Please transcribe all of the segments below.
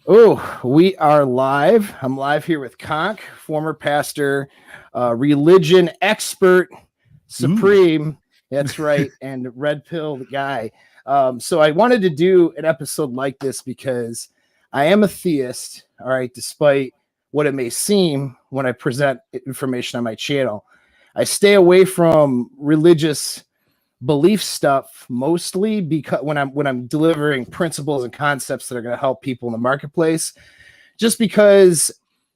Oh, we are live. I'm live here with Conk, former pastor, religion expert, supreme. Ooh. That's right. And red pill guy. So I wanted to do an episode like this because I am a theist. All right. Despite what it may seem when I present information on my channel, I stay away from religious belief stuff mostly because when I'm delivering principles and concepts that are going to help people in the marketplace, just because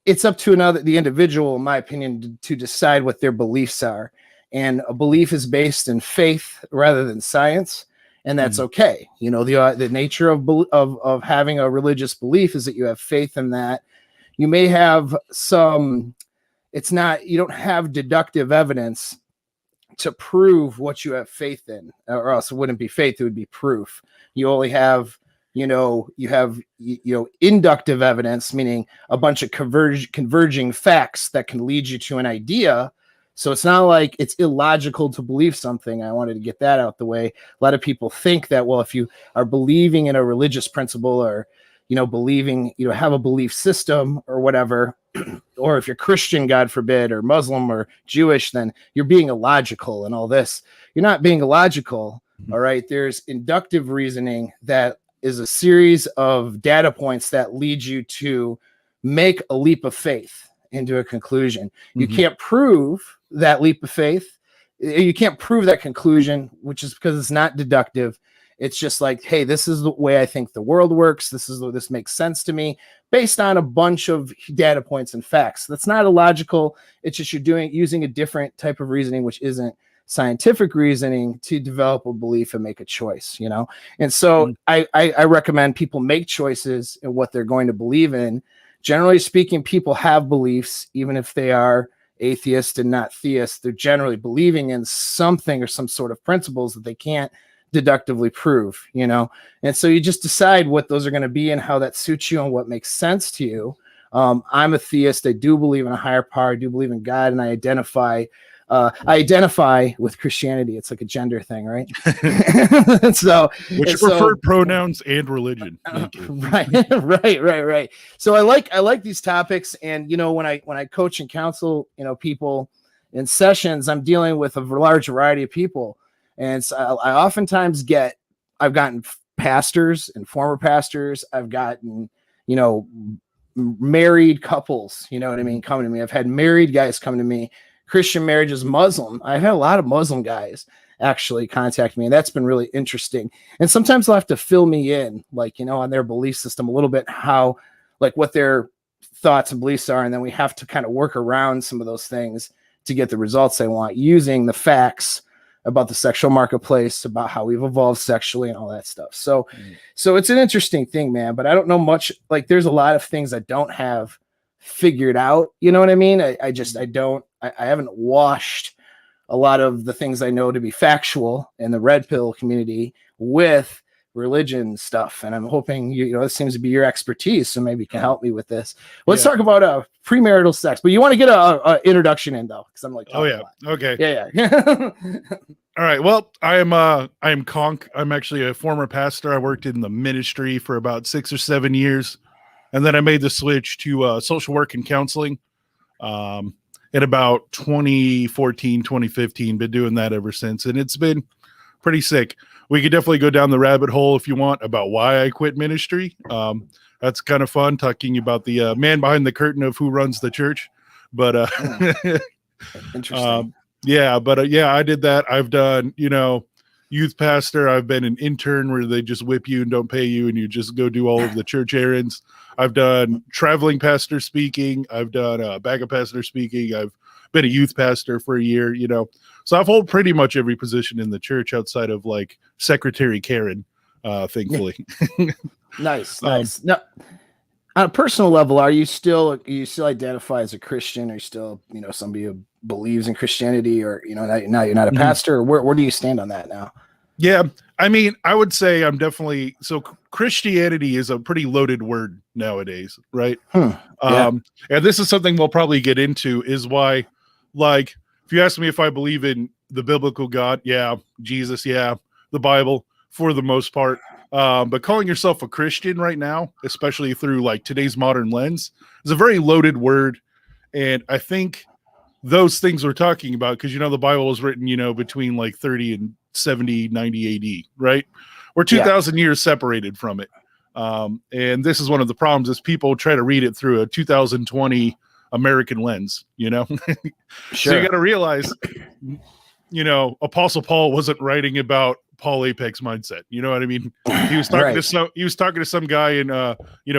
it's up to the individual, in my opinion, to decide what their beliefs are. And a belief is based in faith rather than science, and that's okay. You know, the nature of having a religious belief is that you have faith in that. You may have some. It's not. You don't have deductive evidence to prove what you have faith in, or else it wouldn't be faith, it would be proof. You only have, inductive evidence, meaning a bunch of converging facts that can lead you to an idea. So it's not like it's illogical to believe something. I wanted to get that out the way. A lot of people think that, well, if you are believing in a religious principle or, believing, have a belief system or whatever, or if you're Christian, God forbid, or Muslim or Jewish, then you're being illogical and all this. You're not being illogical. All right. There's inductive reasoning that is a series of data points that lead you to make a leap of faith into a conclusion. You can't prove that leap of faith. You can't prove that conclusion, which is because it's not deductive. It's just like, hey, this is the way I think the world works. This makes sense to me based on a bunch of data points and facts. That's not illogical. It's just you're using a different type of reasoning, which isn't scientific reasoning, to develop a belief and make a choice, And so I recommend people make choices in what they're going to believe in. Generally speaking, people have beliefs, even if they are atheist and not theist. They're generally believing in something or some sort of principles that they can't deductively prove, and so you just decide what those are going to be and how that suits you and what makes sense to you. I'm a theist. I do believe in a higher power. I do believe in God, and I identify with Christianity. It's like a gender thing, right? So, which preferred pronouns and religion. Right. So I like these topics, and when I coach and counsel, people in sessions, I'm dealing with a large variety of people. And so I oftentimes I've gotten pastors and former pastors. I've gotten, married couples, coming to me. I've had married guys come to me, Christian marriages, Muslim. I've had a lot of Muslim guys actually contact me, and that's been really interesting. And sometimes they'll have to fill me in, on their belief system a little bit, what their thoughts and beliefs are. And then we have to kind of work around some of those things to get the results they want using the facts about the sexual marketplace, about how we've evolved sexually and all that stuff. So it's an interesting thing, man, but I don't know much. There's a lot of things I don't have figured out. You know what I mean? I haven't washed a lot of the things I know to be factual in the red pill community with religion stuff. And I'm hoping, this seems to be your expertise. So maybe you can help me with this. Let's talk about premarital sex, but you want to get a introduction in though. Cause I'm like, okay. Yeah. All right. Well, I am Conk. I'm actually a former pastor. I worked in the ministry for about 6 or 7 years. And then I made the switch to social work and counseling in about 2014, 2015. Been doing that ever since. And it's been pretty sick. We could definitely go down the rabbit hole if you want about why I quit ministry. That's kind of fun, talking about the man behind the curtain of who runs the church. But interesting. I did that. I've done, youth pastor. I've been an intern where they just whip you and don't pay you, and you just go do all of the church errands. I've done traveling pastor speaking. I've done backup pastor speaking. I've been a youth pastor for a year, So I've held pretty much every position in the church outside of Secretary Karen, thankfully. Nice. Now, on a personal level, you still identify as a Christian? Are you still, somebody who believes in Christianity, or, now you're not a pastor? Or where do you stand on that now? Yeah. I mean, I would say I'm definitely, so Christianity is a pretty loaded word nowadays, right? And this is something we'll probably get into, is why, if you ask me if I believe in the biblical God, Jesus, the Bible, for the most part, But calling yourself a Christian right now, especially through like today's modern lens, is a very loaded word. And I think those things we're talking about, because, the Bible was written, between like 30 and 70, 90 AD, right? We're 2,000 years separated from it. And this is one of the problems is people try to read it through a 2020 American lens, Sure. So you got to realize, Apostle Paul wasn't writing about Paul Apex mindset. You know what I mean? He was talking to some guy in,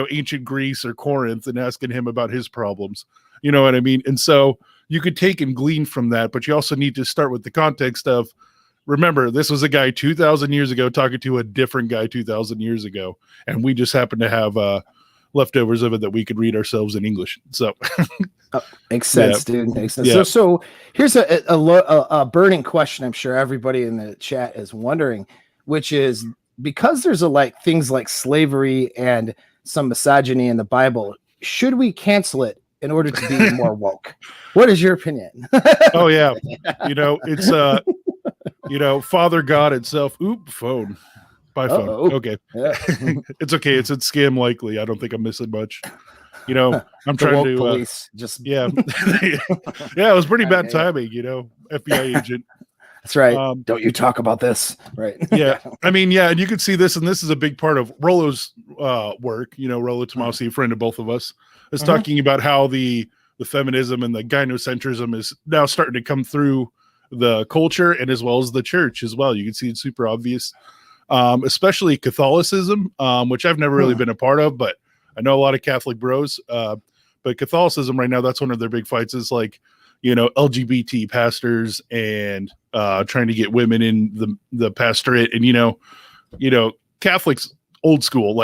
ancient Greece or Corinth and asking him about his problems. You know what I mean? And so you could take and glean from that, but you also need to start with the context of, remember, this was a guy 2,000 years ago talking to a different guy 2,000 years ago. And we just happen to have leftovers of it that we could read ourselves in English. So makes sense, dude. Makes sense. Yeah. So here's a burning question I'm sure everybody in the chat is wondering, which is, because there's things like slavery and some misogyny in the Bible, should we cancel it in order to be more woke? What is your opinion? Oh yeah. It's Father God itself. Phone. By phone. Okay. Yeah. It's okay. It's a scam likely. I don't think I'm missing much. I'm trying to police yeah. Yeah, it was pretty bad timing, FBI agent. That's right. Don't you talk about this. Right. Yeah. I mean, yeah, and you can see this, and this is a big part of Rollo's work. Rollo Tomasi, a friend of both of us, is talking about how the feminism and the gynocentrism is now starting to come through the culture and as well as the church as well. You can see it's super obvious, especially Catholicism, which I've never really been a part of, but I know a lot of Catholic bros. But Catholicism right now, that's one of their big fights is LGBT pastors and trying to get women in the pastorate. And, Catholics old school,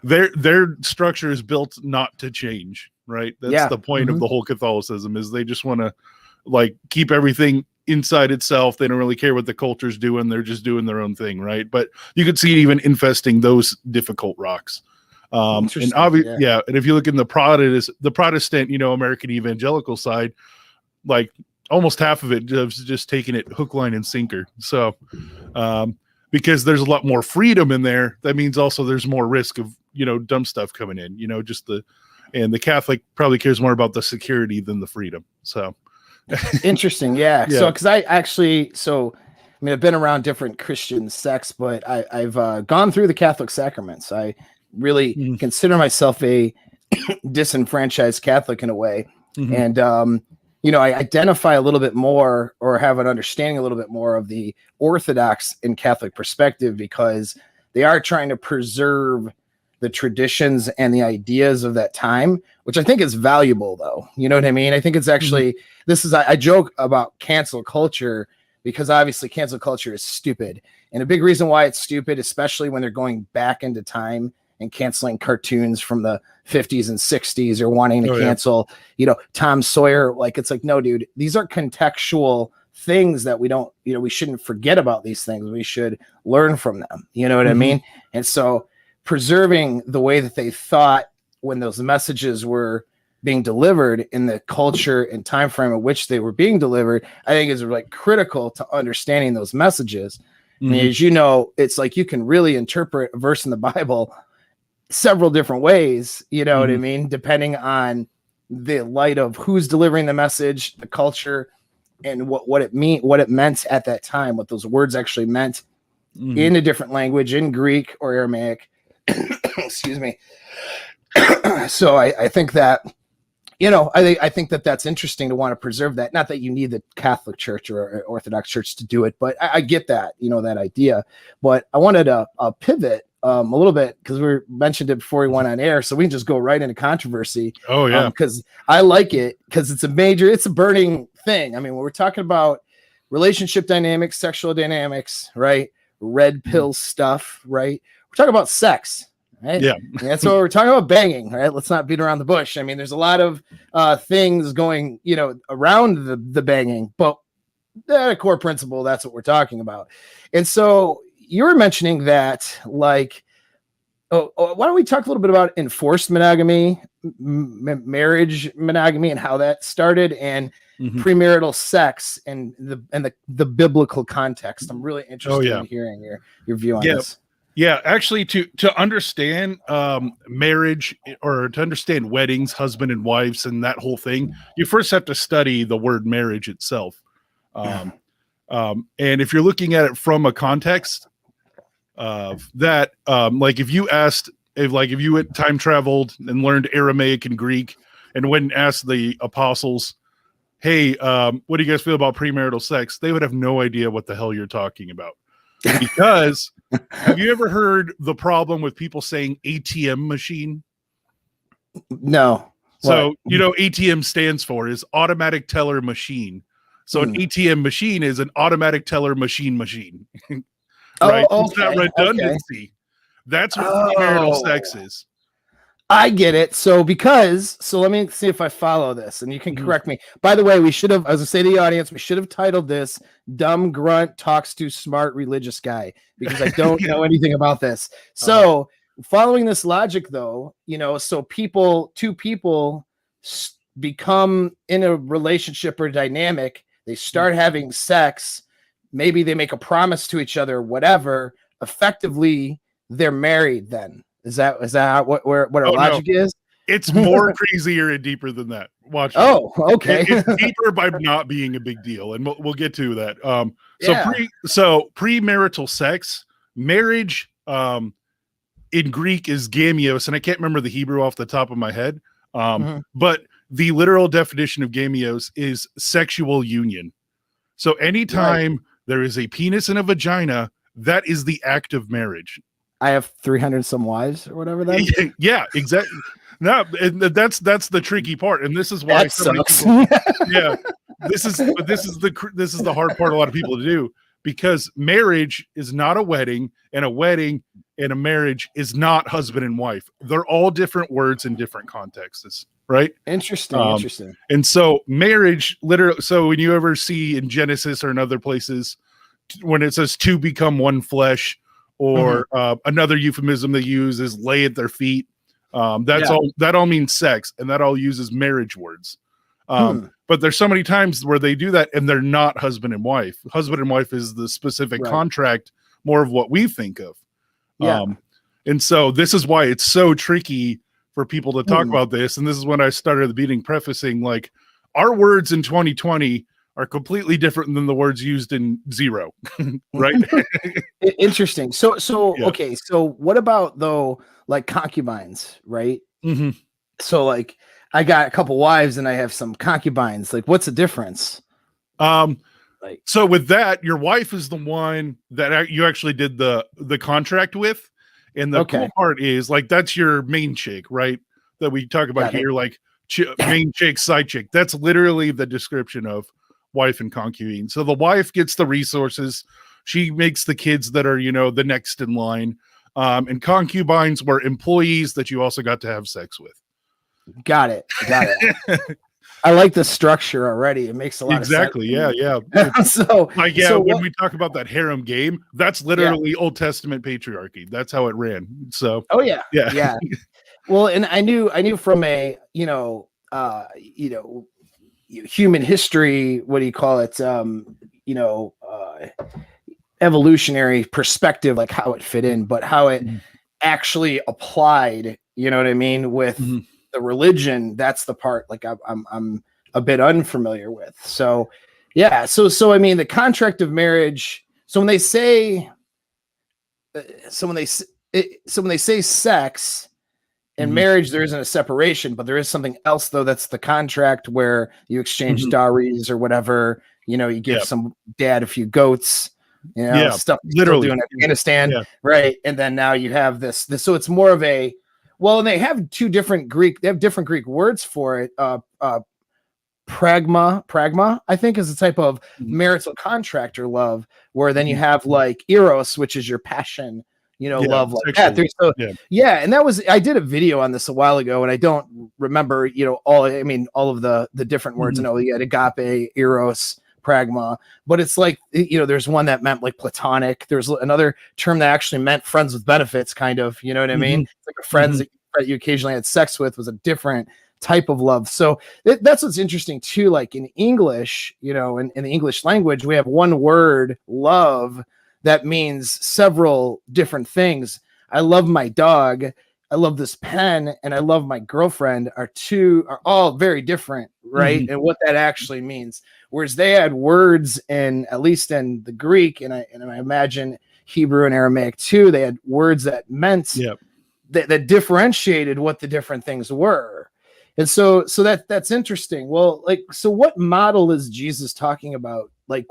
their structure is built not to change. Right. That's the point of the whole Catholicism is they just want to keep everything inside itself. They don't really care what the culture's doing. They're just doing their own thing. Right. But you could see it even infesting those difficult rocks. And obviously, and if you look in the Protestant, American evangelical side, almost half of it is just taking it hook, line, and sinker. So, because there's a lot more freedom in there, that means also there's more risk of, dumb stuff coming in, and the Catholic probably cares more about the security than the freedom. So interesting. Yeah. So, cause I've been around different Christian sects, but I've gone through the Catholic sacraments. I really consider myself a disenfranchised Catholic in a way. And, I identify a little bit more or have an understanding a little bit more of the Orthodox and Catholic perspective, because they are trying to preserve the traditions and the ideas of that time, which I think is valuable though. You know what I mean? I think it's actually, I joke about cancel culture because obviously cancel culture is stupid. And a big reason why it's stupid, especially when they're going back into time and canceling cartoons from the 50s and 60s or wanting to cancel, Tom Sawyer. No, dude, these are contextual things that we don't, we shouldn't forget about these things. We should learn from them. You know what I mean? And so preserving the way that they thought when those messages were being delivered in the culture and time frame in which they were being delivered, I think is critical to understanding those messages. I mean, as you know, it's you can really interpret a verse in the Bible several different ways, you know what I mean, depending on the light of who's delivering the message, the culture, and what it meant at that time, what those words actually meant in a different language, in Greek or Aramaic. Excuse me. So I think that, I think that that's interesting to want to preserve that. Not that you need the Catholic Church or Orthodox Church to do it, but I get that, that idea. But I wanted to pivot a little bit because we mentioned it before we went on air, so we can just go right into controversy. Oh yeah, because I like it because it's a burning thing. I mean, when we're talking about relationship dynamics, sexual dynamics, right? Red pill stuff, right? We're talking about sex, right? Yeah, and that's what we're talking about, banging, right? Let's not beat around the bush. I mean, there's a lot of things going, around the banging, but at a core principle, that's what we're talking about. And so you were mentioning that, why don't we talk a little bit about enforced monogamy, marriage monogamy, and how that started, and premarital sex and the biblical context. I'm really interested in hearing your view on this. Yeah, actually, to understand marriage or to understand weddings, husband and wives, and that whole thing, you first have to study the word marriage itself. Um, and if you're looking at it from a context of that, like if you asked, if you had time traveled and learned Aramaic and Greek, and went and asked the apostles, "Hey, what do you guys feel about premarital sex?" They would have no idea what the hell you're talking about, because have you ever heard the problem with people saying ATM machine? No. So, What? you know, ATM stands for is automatic teller machine. So an ATM machine is an automatic teller machine, right? Oh, It's that okay. redundancy. That's what premarital sex is. I get it. So let me see if I follow this, and you can correct me. By the way, we should have, as I say to the audience, we should have titled this "Dumb Grunt Talks to Smart Religious Guy," because I don't know anything about this. So following this logic, though, so two people become in a relationship or dynamic, they start having sex, maybe they make a promise to each other, whatever, effectively they're married then. Is that what our logic is? It's more crazier and deeper than that. Watch. Oh, okay. It's deeper by not being a big deal, and we'll get to that. So premarital sex, marriage, in Greek is gamios, and I can't remember the Hebrew off the top of my head. But the literal definition of gamios is sexual union. So anytime there is a penis and a vagina, that is the act of marriage. I have 300 some wives or whatever that. Yeah, exactly. No, that's the tricky part, and this is why so many people, this is the hard part a lot of people to do, because marriage is not a wedding, and a wedding and a marriage is not husband and wife. They're all different words in different contexts, right? Interesting. And so marriage, literally, so when you ever see in Genesis or in other places when it says to become one flesh, or another euphemism they use is lay at their feet. That all means sex, and that all uses marriage words. But there's so many times where they do that and they're not husband and wife. Husband and wife is the specific contract, more of what we think of. And so this is why it's so tricky for people to talk about this. And this is when I started the beginning prefacing, like, our words in 2020 are completely different than the words used in zero, right? Interesting. So okay. So what about though, like concubines, right? So like, I got a couple wives and I have some concubines. Like, what's the difference? So with that, your wife is the one that you actually did the contract with, and the cool part is, like, that's your main chick, right? That we talk about here, like main chick, side chick. That's literally the description of wife and concubine. So the wife gets the resources, she makes the kids that are, the next in line, and concubines were employees that you also got to have sex with. Got it. I like the structure already. It makes a lot of sense. Yeah. So when we talk about that harem game, that's literally Old Testament patriarchy. That's how it ran. So yeah. Well, and I knew from a human history, what do you call it? Evolutionary perspective, like how it fit in, but how it actually applied, you know what I mean, with the religion, that's the part like I'm a bit unfamiliar with. So yeah, so I mean, the contract of marriage, so when they say sex in marriage, there isn't a separation, but there is something else though. That's the contract where you exchange dowries or whatever, you give some dad a few goats, stuff literally doing in Afghanistan. Right. And then now you have this, so it's more of a, well, and they have different Greek words for it. Pragma, I think, is a type of marital contract or love, where then you have like eros, which is your passion, love like that. And that was, I did a video on this a while ago, and I don't remember, all of the different words. I know you had agape, eros, pragma, but it's like, there's one that meant like platonic. There's another term that actually meant friends with benefits, kind of, you know what I mean? It's like a friends that you occasionally had sex with was a different type of love. So that's what's interesting too. Like in English, in the English language, we have one word, love, that means several different things. I love my dog, I love this pen, and I love my girlfriend are all very different, right? And what that actually means. Whereas they had words in, at least in the Greek, and I imagine Hebrew and Aramaic too, they had words that meant that differentiated what the different things were. And so that's interesting. Well, like, so what model is Jesus talking about? Like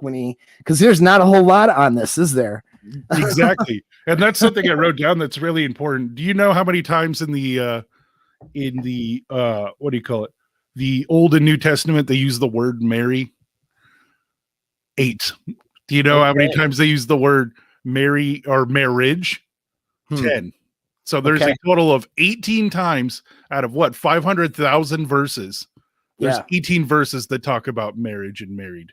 because there's not a whole lot on this, is there? Exactly. And that's something I wrote down that's really important. Do you know how many times in the what do you call it? The Old and New Testament they use the word Mary? 8. Do you know how many times they use the word Mary or marriage? 10. So there's a total of 18 times out of 500,000 verses. There's 18 verses that talk about marriage and married.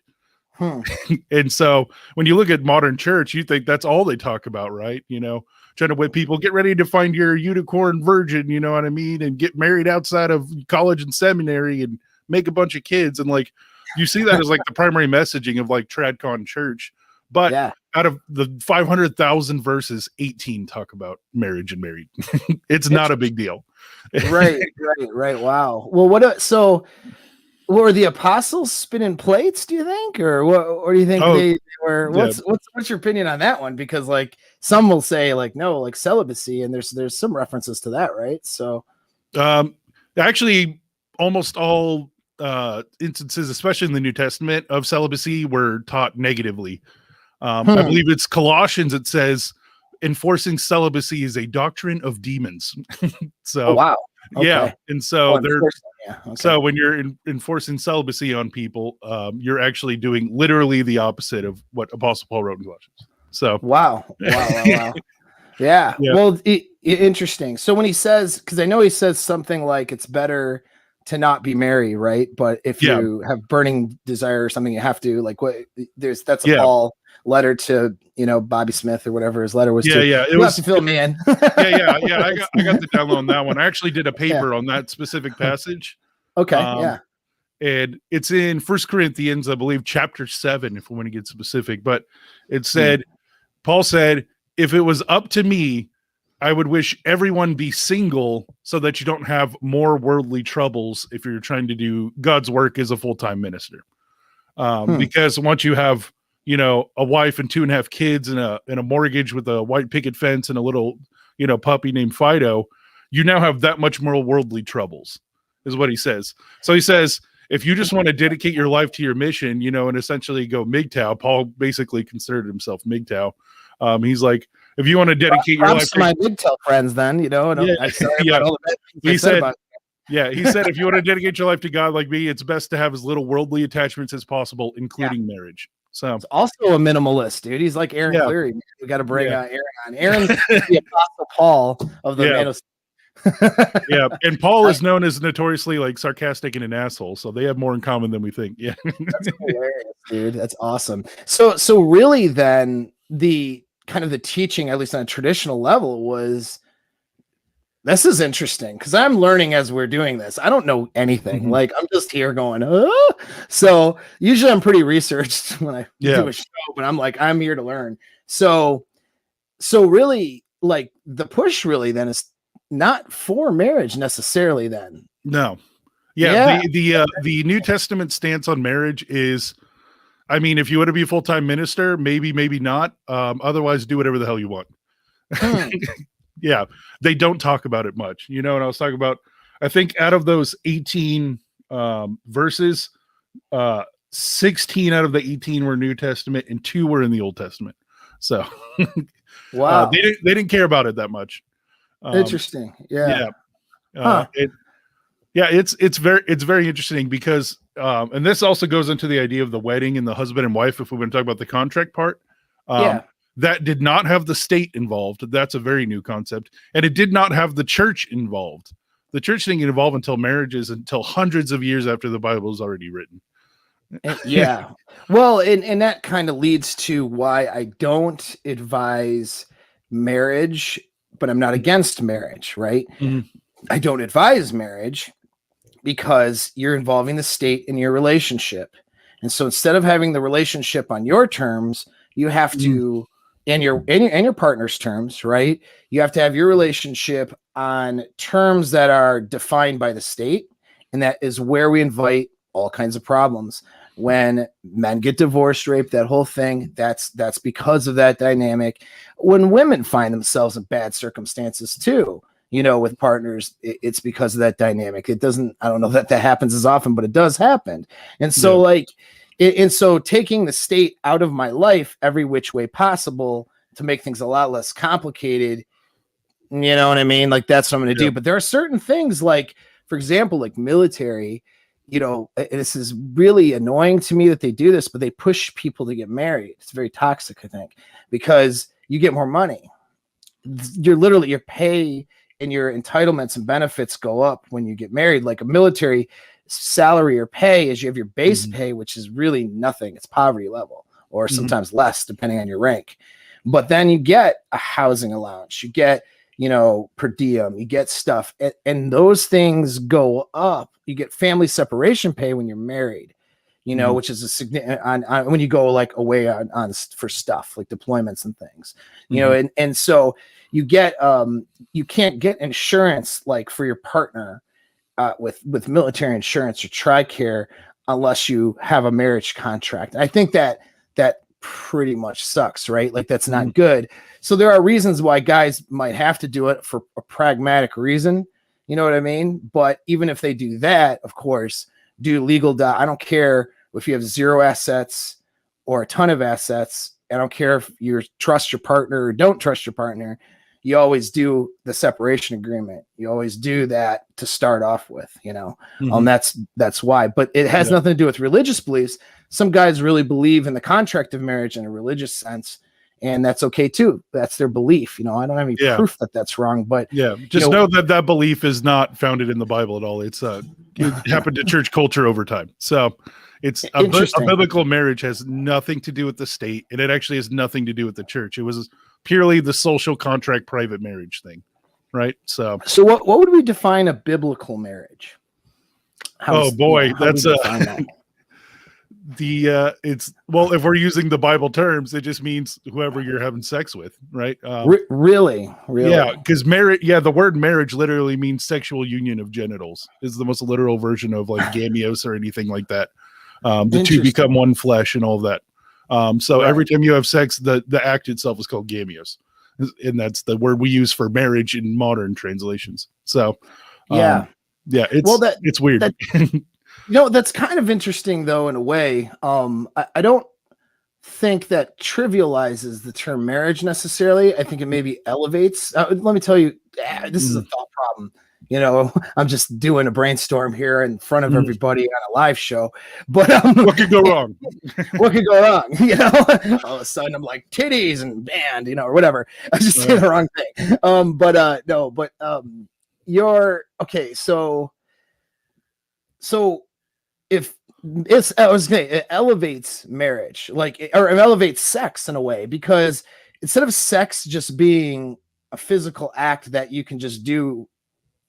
And so when you look at modern church, you think that's all they talk about, right? Trying to win people, get ready to find your unicorn virgin, you know what I mean? And get married outside of college and seminary and make a bunch of kids. And like, you see that as like the primary messaging of like TradCon church. But out of the 500,000 verses, 18 talk about marriage and married. It's not a big deal. Right. Wow. Well, so were the apostles spinning plates, do you think? Or what, or do you think they were, what's your opinion on that one? Because like some will say like, no, like celibacy, and there's some references to that, right? So actually almost all instances, especially in the New Testament, of celibacy were taught negatively. I believe it's Colossians. It says enforcing celibacy is a doctrine of demons. So, wow. Okay. Yeah. And so so when you're enforcing celibacy on people, you're actually doing literally the opposite of what Apostle Paul wrote in Colossians. So, wow. Yeah. Well, interesting. So when he says, because I know he says something like it's better to not be married, right? But if you have burning desire or something, you have to, like, that's a Paul letter to Bobby Smith or whatever his letter was to. It was to fill me in. I got the download on that one. I actually did a paper on that specific passage. Okay. And it's in 1 Corinthians, I believe, chapter 7, if we want to get specific. But it said, Paul said, if it was up to me, I would wish everyone be single so that you don't have more worldly troubles if you're trying to do God's work as a full-time minister. Because once you have, a wife and 2.5 kids and a mortgage with a white picket fence and a little, puppy named Fido, you now have that much more worldly troubles, is what he says. So he says, if you just want to dedicate your life to your mission, and essentially go MGTOW, Paul basically considered himself MGTOW. He's like, if you want to dedicate your life to my MGTOW friends, then, he said, he said, if you want to dedicate your life to God like me, it's best to have as little worldly attachments as possible, including marriage. So he's also a minimalist, dude. He's like Aaron Cleary. We got to bring Aaron on. Aaron's the Apostle Paul of the Manosphere. And Paul is known as notoriously like sarcastic and an asshole, so they have more in common than we think. That's hilarious, dude. That's awesome. So really, then the kind of the teaching, at least on a traditional level, was, this is interesting because I'm learning as we're doing this. I don't know anything. Like, I'm just here going, oh. So usually I'm pretty researched when I do a show, but I'm here to learn. So really, like, the push really then is not for marriage necessarily then. No. The New Testament stance on marriage is, I mean, if you want to be a full-time minister, maybe not. Otherwise, do whatever the hell you want. They don't talk about it much. And I was talking about, I think out of those 18 verses, 16 out of the 18 were New Testament and 2 were in the Old Testament. So, wow, they didn't care about it that much. Interesting. It's very interesting because, and this also goes into the idea of the wedding and the husband and wife. If we're going to talk about the contract part, that did not have the state involved. That's a very new concept, and it did not have the church involved. The church didn't get involved until marriages, until hundreds of years after the Bible is already written. Well, and that kind of leads to why I don't advise marriage, but I'm not against marriage, right? I don't advise marriage because you're involving the state in your relationship. And so instead of having the relationship on your terms, you have to and your partner's terms, right? You have to have your relationship on terms that are defined by the state, and that is where we invite all kinds of problems. When men get divorced, raped, that whole thing, that's because of that dynamic. When women find themselves in bad circumstances too, with partners, it's because of that dynamic. It doesn't, I don't know that happens as often, but it does happen. And so so taking the state out of my life every which way possible to make things a lot less complicated, you know what I mean? Like, that's what I'm going to do. But there are certain things, like, for example, like military, this is really annoying to me that they do this, but they push people to get married. It's very toxic, I think, because you get more money. Your pay and your entitlements and benefits go up when you get married. Like a military salary or pay is you have your base pay, which is really nothing. It's poverty level, or sometimes less depending on your rank. But then you get a housing allowance, you get, per diem, you get stuff, and those things go up. You get family separation pay when you're married, which is a significant on when you go like away on for stuff like deployments and things, and so you get you can't get insurance like for your partner with military insurance or TRICARE unless you have a marriage contract. I think that pretty much sucks, right? Like, that's not good. So there are reasons why guys might have to do it for a pragmatic reason. You know what I mean? But even if they do that, of course, do legal. I don't care if you have zero assets or a ton of assets. I don't care if you trust your partner or don't trust your partner. You always do the separation agreement. You always do that to start off with, that's why. But it has nothing to do with religious beliefs. Some guys really believe in the contract of marriage in a religious sense, and that's okay too. That's their belief. I don't have any proof that that's wrong, but just know that belief is not founded in the Bible at all. It's it happened to church culture over time. So it's a biblical marriage has nothing to do with the state, and it actually has nothing to do with the church. It was purely the social contract, private marriage thing, right? So what would we define a biblical marriage? That's it's if we're using the Bible terms, it just means whoever you're having sex with, right? Really? Yeah, because marriage. Yeah, the word marriage literally means sexual union of genitals. Is the most literal version of like gamios or anything like that. The two become one flesh and all of that. Every time you have sex, the act itself is called gamios, and that's the word we use for marriage in modern translations. So, it's weird. That's kind of interesting, though, in a way. I don't think that trivializes the term marriage necessarily. I think it maybe elevates. Let me tell you, this is a thought problem. I'm just doing a brainstorm here in front of everybody on a live show. But what could go wrong? What could go wrong? All of a sudden I'm like titties and band, or whatever. I just did the wrong thing. You're okay. So if it elevates marriage, or it elevates sex in a way, because instead of sex just being a physical act that you can just do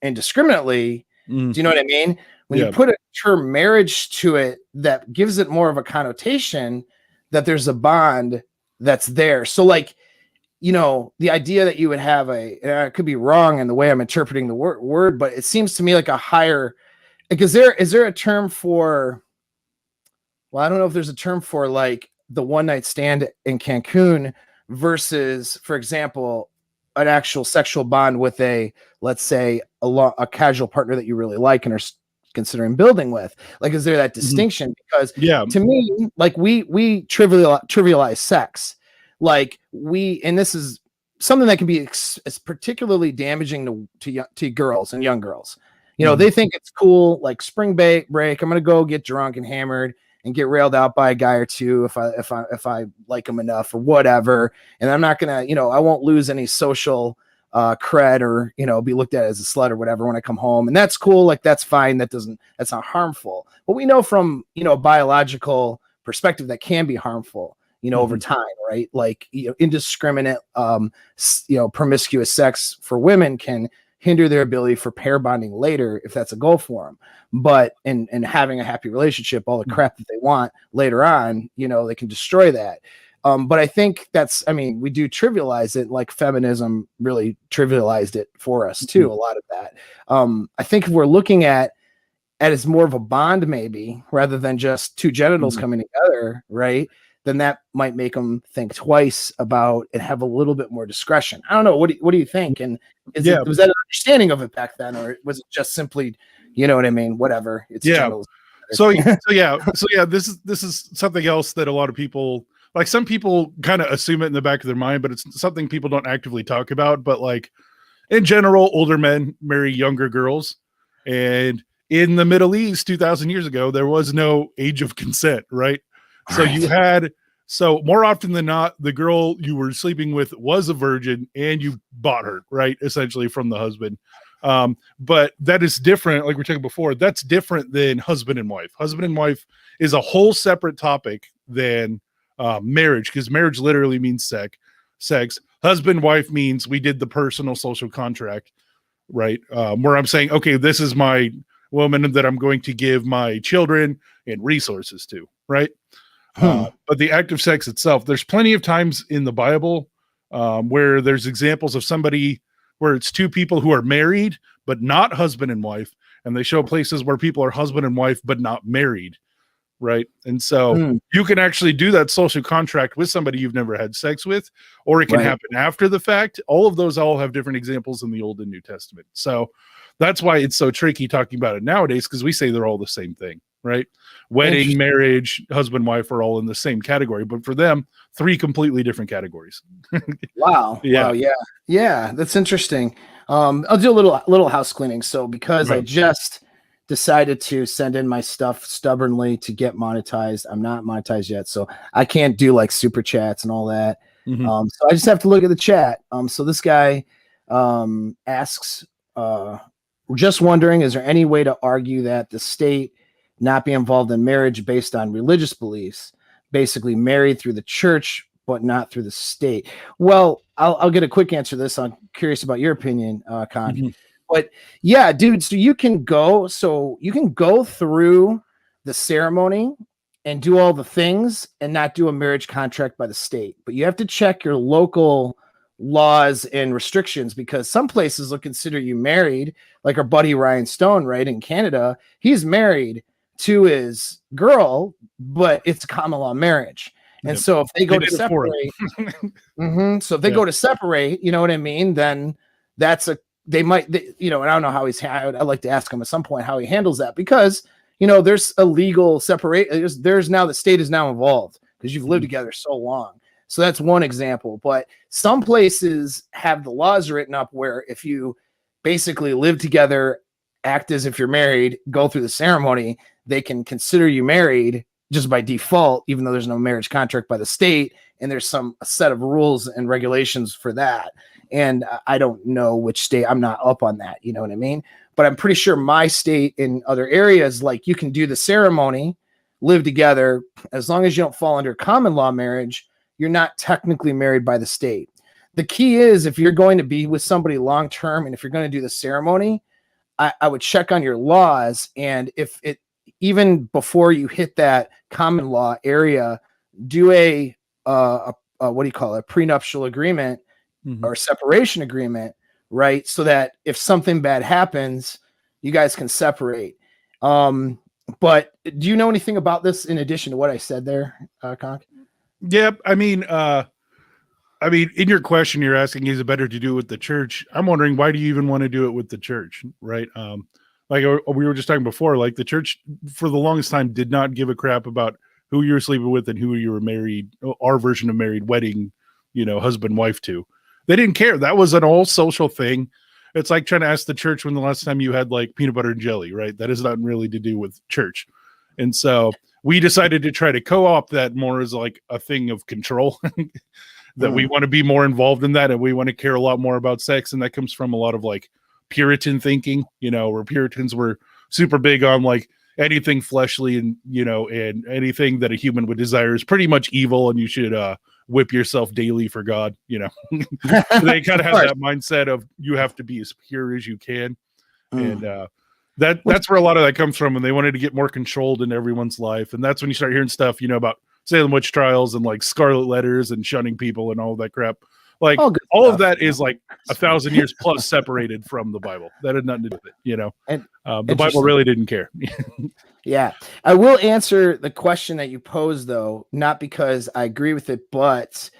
indiscriminately, do you know what I mean? When you put a term marriage to it, that gives it more of a connotation that there's a bond that's there. So like, the idea that you would have I could be wrong in the way I'm interpreting the word, but it seems to me like a higher, like, is there a term for, I don't know if there's a term for like the one night stand in Cancun versus, for example, an actual sexual bond with let's say a casual partner that you really like and are considering building with. Like, is there that distinction? Because to me, like we trivialize sex, like and this is something that can be particularly damaging to girls and young girls. They think it's cool, like spring break. I'm gonna go get drunk and hammered and get railed out by a guy or two if I like him enough or whatever. And I'm not gonna, I won't lose any social cred or, be looked at as a slut or whatever when I come home. And that's cool. Like, that's fine. That's not harmful. But we know from, a biological perspective that can be harmful, over time, right? Like, indiscriminate, promiscuous sex for women can hinder their ability for pair bonding later if that's a goal for them. But in having a happy relationship, all the crap that they want later on, they can destroy that. But I think we do trivialize it, like feminism really trivialized it for us too, a lot of that. I think if we're looking at as more of a bond, maybe rather than just two genitals coming together, right? Then that might make them think twice about and have a little bit more discretion. I don't know. What do you think? And was that an understanding of it back then, or was it just simply, you know what I mean? Whatever. It's genitals. So this is something else that a lot of people, like, some people kind of assume it in the back of their mind, but it's something people don't actively talk about. But like, in general, older men marry younger girls, and in the Middle East 2,000 years ago, there was no age of consent, right? So more often than not, the girl you were sleeping with was a virgin and you bought her, right? Essentially from the husband. But that is different. Like we were talking before, that's different than husband and wife. Husband and wife is a whole separate topic than marriage, because marriage literally means sex. Husband, wife means we did the personal social contract, right? Where I'm saying, okay, this is my woman that I'm going to give my children and resources to, right? But the act of sex itself, there's plenty of times in the Bible where there's examples of somebody where it's two people who are married but not husband and wife, and they show places where people are husband and wife but not married, right? And so you can actually do that social contract with somebody you've never had sex with, or it can happen after the fact. All of those all have different examples in the Old and New Testament. So that's why it's so tricky talking about it nowadays, because we say they're all the same thing, right? Wedding, marriage, husband, wife are all in the same category, but for them, 3 completely different categories. Wow. Yeah. That's interesting. I'll do a little house cleaning. So because I just decided to send in my stuff stubbornly to get monetized, I'm not monetized yet, so I can't do like super chats and all that. So I just have to look at the chat. So this guy asks, we're just wondering, is there any way to argue that the state not be involved in marriage based on religious beliefs, basically married through the church, but not through the state? Well, I'll get a quick answer to this. I'm curious about your opinion, Conk. But yeah, dude, so you can go through the ceremony and do all the things and not do a marriage contract by the state. But you have to check your local laws and restrictions, because some places will consider you married, like our buddy Ryan Stone, right? In Canada, he's married to his girl, but it's a common law marriage. And so if they go to separate, so if they go to separate, you know what I mean? Then they might, and I don't know how I'd like to ask him at some point how he handles that, because, there's a legal separate. There's now, the state is now involved because you've lived together so long. So that's one example. But some places have the laws written up where if you basically live together, act as if you're married, go through the ceremony, they can consider you married just by default, even though there's no marriage contract by the state. And there's a set of rules and regulations for that. And I don't know which state, I'm not up on that. You know what I mean? But I'm pretty sure my state in other areas, like, you can do the ceremony, live together, as long as you don't fall under common law marriage, you're not technically married by the state. The key is, if you're going to be with somebody long-term, and if you're going to do the ceremony, I would check on your laws. And if it, even before you hit that common law area, do a what do you call it? A prenuptial agreement or separation agreement, right? So that if something bad happens, you guys can separate. But do you know anything about this in addition to what I said there, Conk? Yeah, I mean, in your question, you're asking, is it better to do it with the church? I'm wondering, why do you even want to do it with the church, right? Like we were just talking before, like, the church for the longest time did not give a crap about who you were sleeping with and who you were married, our version of married, wedding, husband, wife to. They didn't care. That was an all social thing. It's like trying to ask the church when the last time you had like peanut butter and jelly, right? That is not really to do with church. And so we decided to try to co-opt that more as like a thing of control, that we want to be more involved in that. And we want to care a lot more about sex. And that comes from a lot of like Puritan thinking, where Puritans were super big on like anything fleshly and, and anything that a human would desire is pretty much evil. And you should, whip yourself daily for God, They kind of have that mindset of you have to be as pure as you can. And that's where a lot of that comes from. And they wanted to get more controlled in everyone's life. And that's when you start hearing stuff, about Salem witch trials and like scarlet letters and shunning people and all that crap. Like All good all of stuff. that is like 1,000 years plus separated from the Bible. That had nothing to do with it, you know. And The Bible really didn't care. Yeah, I will answer the question that you posed, though, not because I agree with it, but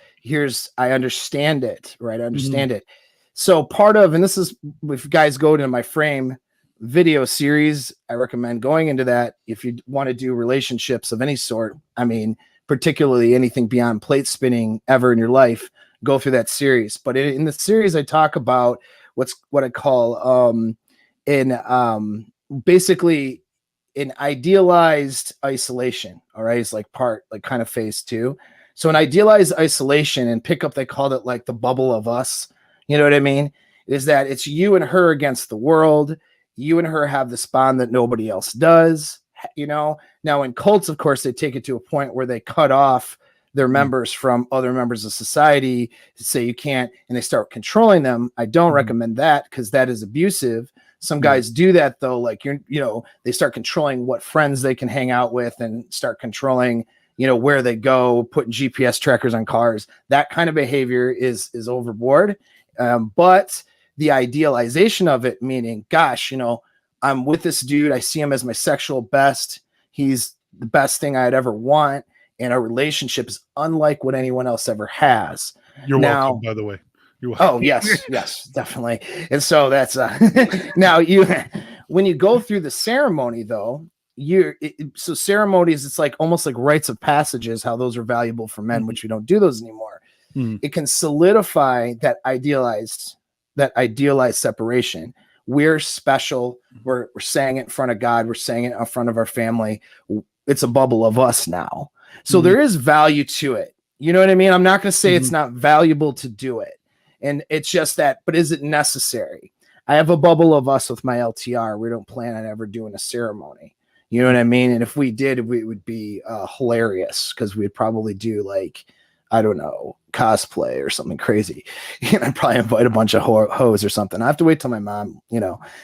I understand it, right? I understand it. So part of, and this is, if you guys go to my frame video series, I recommend going into that if you want to do relationships of any sort. I mean, particularly anything beyond plate spinning ever in your life, go through that series. But in the series, I talk about what I call basically an idealized isolation. All right, it's like kind of phase 2. So an idealized isolation, and Pickup, they called it like the bubble of us. You know what I mean? Is that it's you and her against the world. You and her have this bond that nobody else does. You know, now in cults, of course, they take it to a point where they cut off their members from other members of society to say you can't, and they start controlling them. I don't recommend that, because that is abusive. Some guys do that, though. Like, they start controlling what friends they can hang out with and start controlling, where they go, putting GPS trackers on cars. That kind of behavior is overboard. But the idealization of it, meaning, gosh, I'm with this dude. I see him as my sexual best. He's the best thing I'd ever want. And our relationship is unlike what anyone else ever has. You're welcome, by the way. Oh, yes, definitely. And so that's now when you go through the ceremony, though, so ceremonies, it's like almost like rites of passages, how those are valuable for men, which we don't do those anymore. It can solidify that idealized separation. We're special. We're saying it in front of God. We're saying it in front of our family. It's a bubble of us now. So there is value to it. You know what I mean? I'm not going to say it's not valuable to do it. And it's just that, but is it necessary? I have a bubble of us with my LTR. We don't plan on ever doing a ceremony. You know what I mean? And if we did, it would be hilarious, because we'd probably do like, I don't know, cosplay or something crazy. I'd probably invite a bunch of hoes or something. I have to wait till my mom,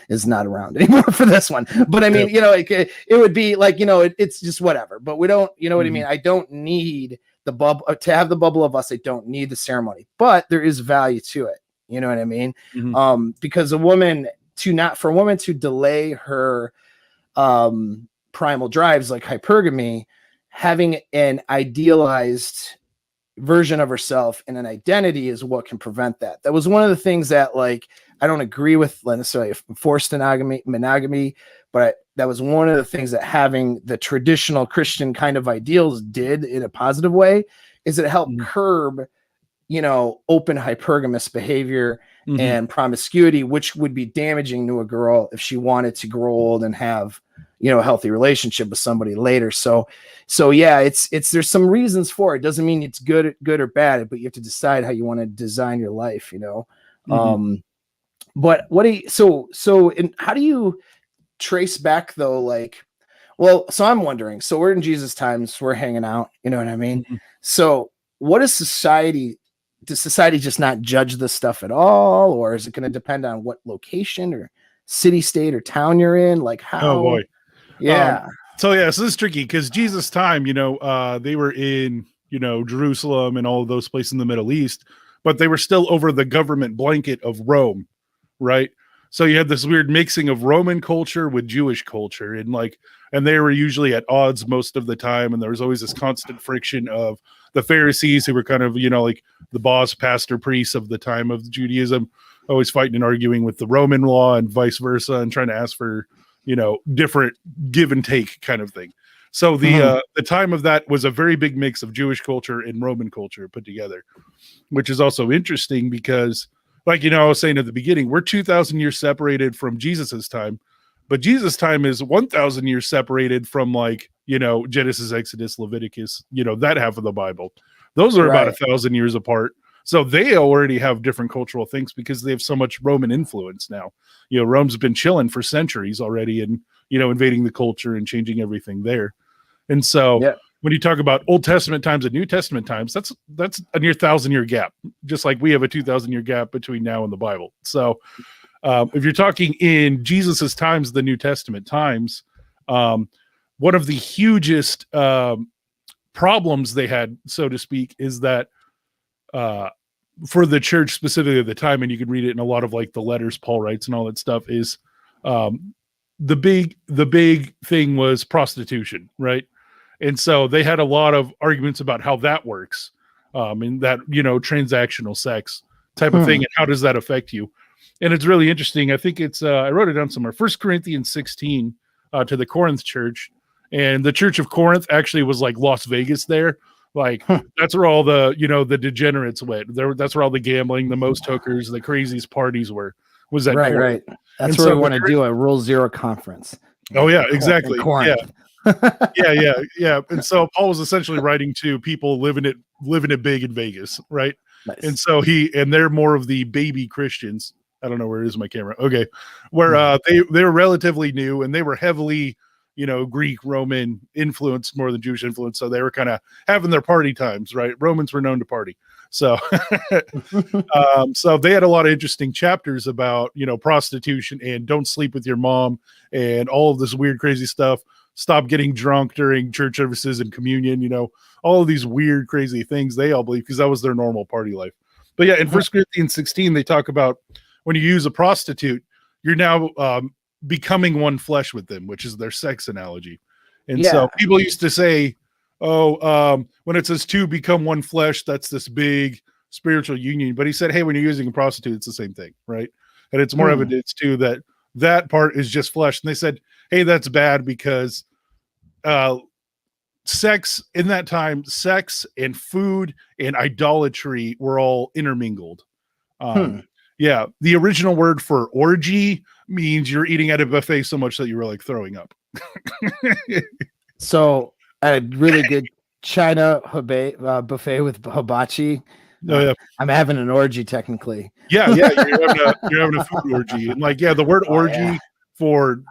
is not around anymore for this one. But I mean, it would be like, it's just whatever. But we don't, what I mean? I don't need the bubble to have the bubble of us. I don't need the ceremony, but there is value to it. You know what I mean? Because for a woman to delay her primal drives, like hypergamy, having an idealized version of herself and an identity is what can prevent that. That was one of the things that, like, I don't agree with necessarily forced monogamy, but that was one of the things that having the traditional Christian kind of ideals did in a positive way, is it helped curb, open hypergamous behavior and promiscuity, which would be damaging to a girl if she wanted to grow old and have, a healthy relationship with somebody later. So yeah, it's there's some reasons for it. Doesn't mean it's good or bad, but you have to decide how you want to design your life, But how do you trace back, though? Like, well, so I'm wondering, so we're in Jesus times, we're hanging out, you know what I mean? So what is society? Does society just not judge this stuff at all? Or is it going to depend on what location or city, state, or town you're in? Like, how? Oh boy. Yeah. So this is tricky, because Jesus' time, they were in, Jerusalem and all of those places in the Middle East, but they were still over the government blanket of Rome, right? So you had this weird mixing of Roman culture with Jewish culture, and they were usually at odds most of the time. And there was always this constant friction of the Pharisees, who were kind of, like the boss, pastor, priests of the time of Judaism, always fighting and arguing with the Roman law and vice versa, and trying to ask for, different give and take kind of thing. So the time of that was a very big mix of Jewish culture and Roman culture put together, which is also interesting because, like, I was saying at the beginning, we're 2,000 years separated from Jesus's time, but Jesus' time is 1,000 years separated from, like, Genesis, Exodus, Leviticus, that half of the Bible. Those are about 1,000 years apart. So they already have different cultural things because they have so much Roman influence now. Rome's been chilling for centuries already, and, invading the culture and changing everything there. And so when you talk about Old Testament times and New Testament times, that's a near 1,000-year gap, just like we have a 2,000-year gap between now and the Bible. So if you're talking in Jesus's times, the New Testament times, one of the hugest problems they had, so to speak, is that for the church specifically at the time, and you can read it in a lot of like the letters Paul writes and all that stuff, is the big thing was prostitution, right? And so they had a lot of arguments about how that works, and that, transactional sex type of thing, and how does that affect you? And it's really interesting. I think it's I wrote it down somewhere. 1 Corinthians 16 to the Corinth church, and the church of Corinth actually was like Las Vegas there. Like that's where all the the degenerates went. That's where all the gambling, the most hookers, the craziest parties were. Was at right, Corinth. right. That's where we want to do a Rule Zero conference. Oh yeah, exactly. Corinth. Yeah. And so Paul was essentially writing to people living it big in Vegas, right? Nice. And so they're more of the baby Christians. I don't know where it is my camera. Okay, where they were relatively new, and they were heavily Greek Roman influenced more than Jewish influence. So they were kind of having their party times, right? Romans were known to party. So, so they had a lot of interesting chapters about, prostitution and don't sleep with your mom and all of this weird, crazy stuff. Stop getting drunk during church services and communion, all of these weird, crazy things they all believe because that was their normal party life. But yeah, in 1 Corinthians 16, they talk about when you use a prostitute, you're now becoming one flesh with them, which is their sex analogy. And so people used to say, when it says two become one flesh, that's this big spiritual union. But he said, hey, when you're using a prostitute, it's the same thing, right? And it's more evidence too that part is just flesh. And they said, hey, that's bad because sex in that time, sex and food and idolatry were all intermingled. Yeah, the original word for orgy means you're eating at a buffet so much that you were like throwing up. So a really good China buffet with hibachi. Oh, yeah. I'm having an orgy technically. Yeah, you're having a food orgy, and the word orgy for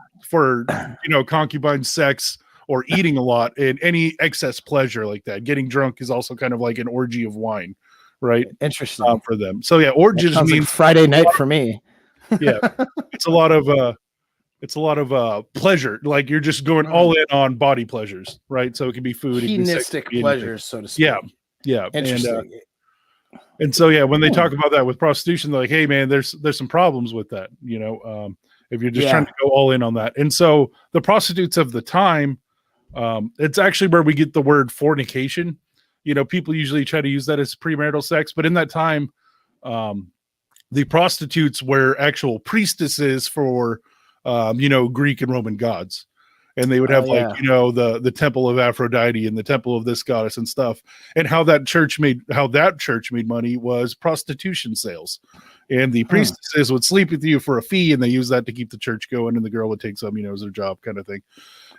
concubine sex or eating a lot and any excess pleasure like that. Getting drunk is also kind of like an orgy of wine, right? Interesting for them. So yeah, orgies means like Friday night for me. Yeah, it's a lot of pleasure. Like you're just going all in on body pleasures, right? So it can be food, hedonistic pleasures, so to speak. Yeah. Interesting. And so yeah, when they talk about that with prostitution, they're like, hey man, there's some problems with that, if you're just trying to go all in on that. And so the prostitutes of the time, it's actually where we get the word fornication. People usually try to use that as premarital sex, but in that time, the prostitutes were actual priestesses for, Greek and Roman gods. And they would have the temple of Aphrodite and the temple of this goddess and stuff. And how that church made money was prostitution sales. And the priestesses would sleep with you for a fee, and they use that to keep the church going. And the girl would take some, as their job kind of thing.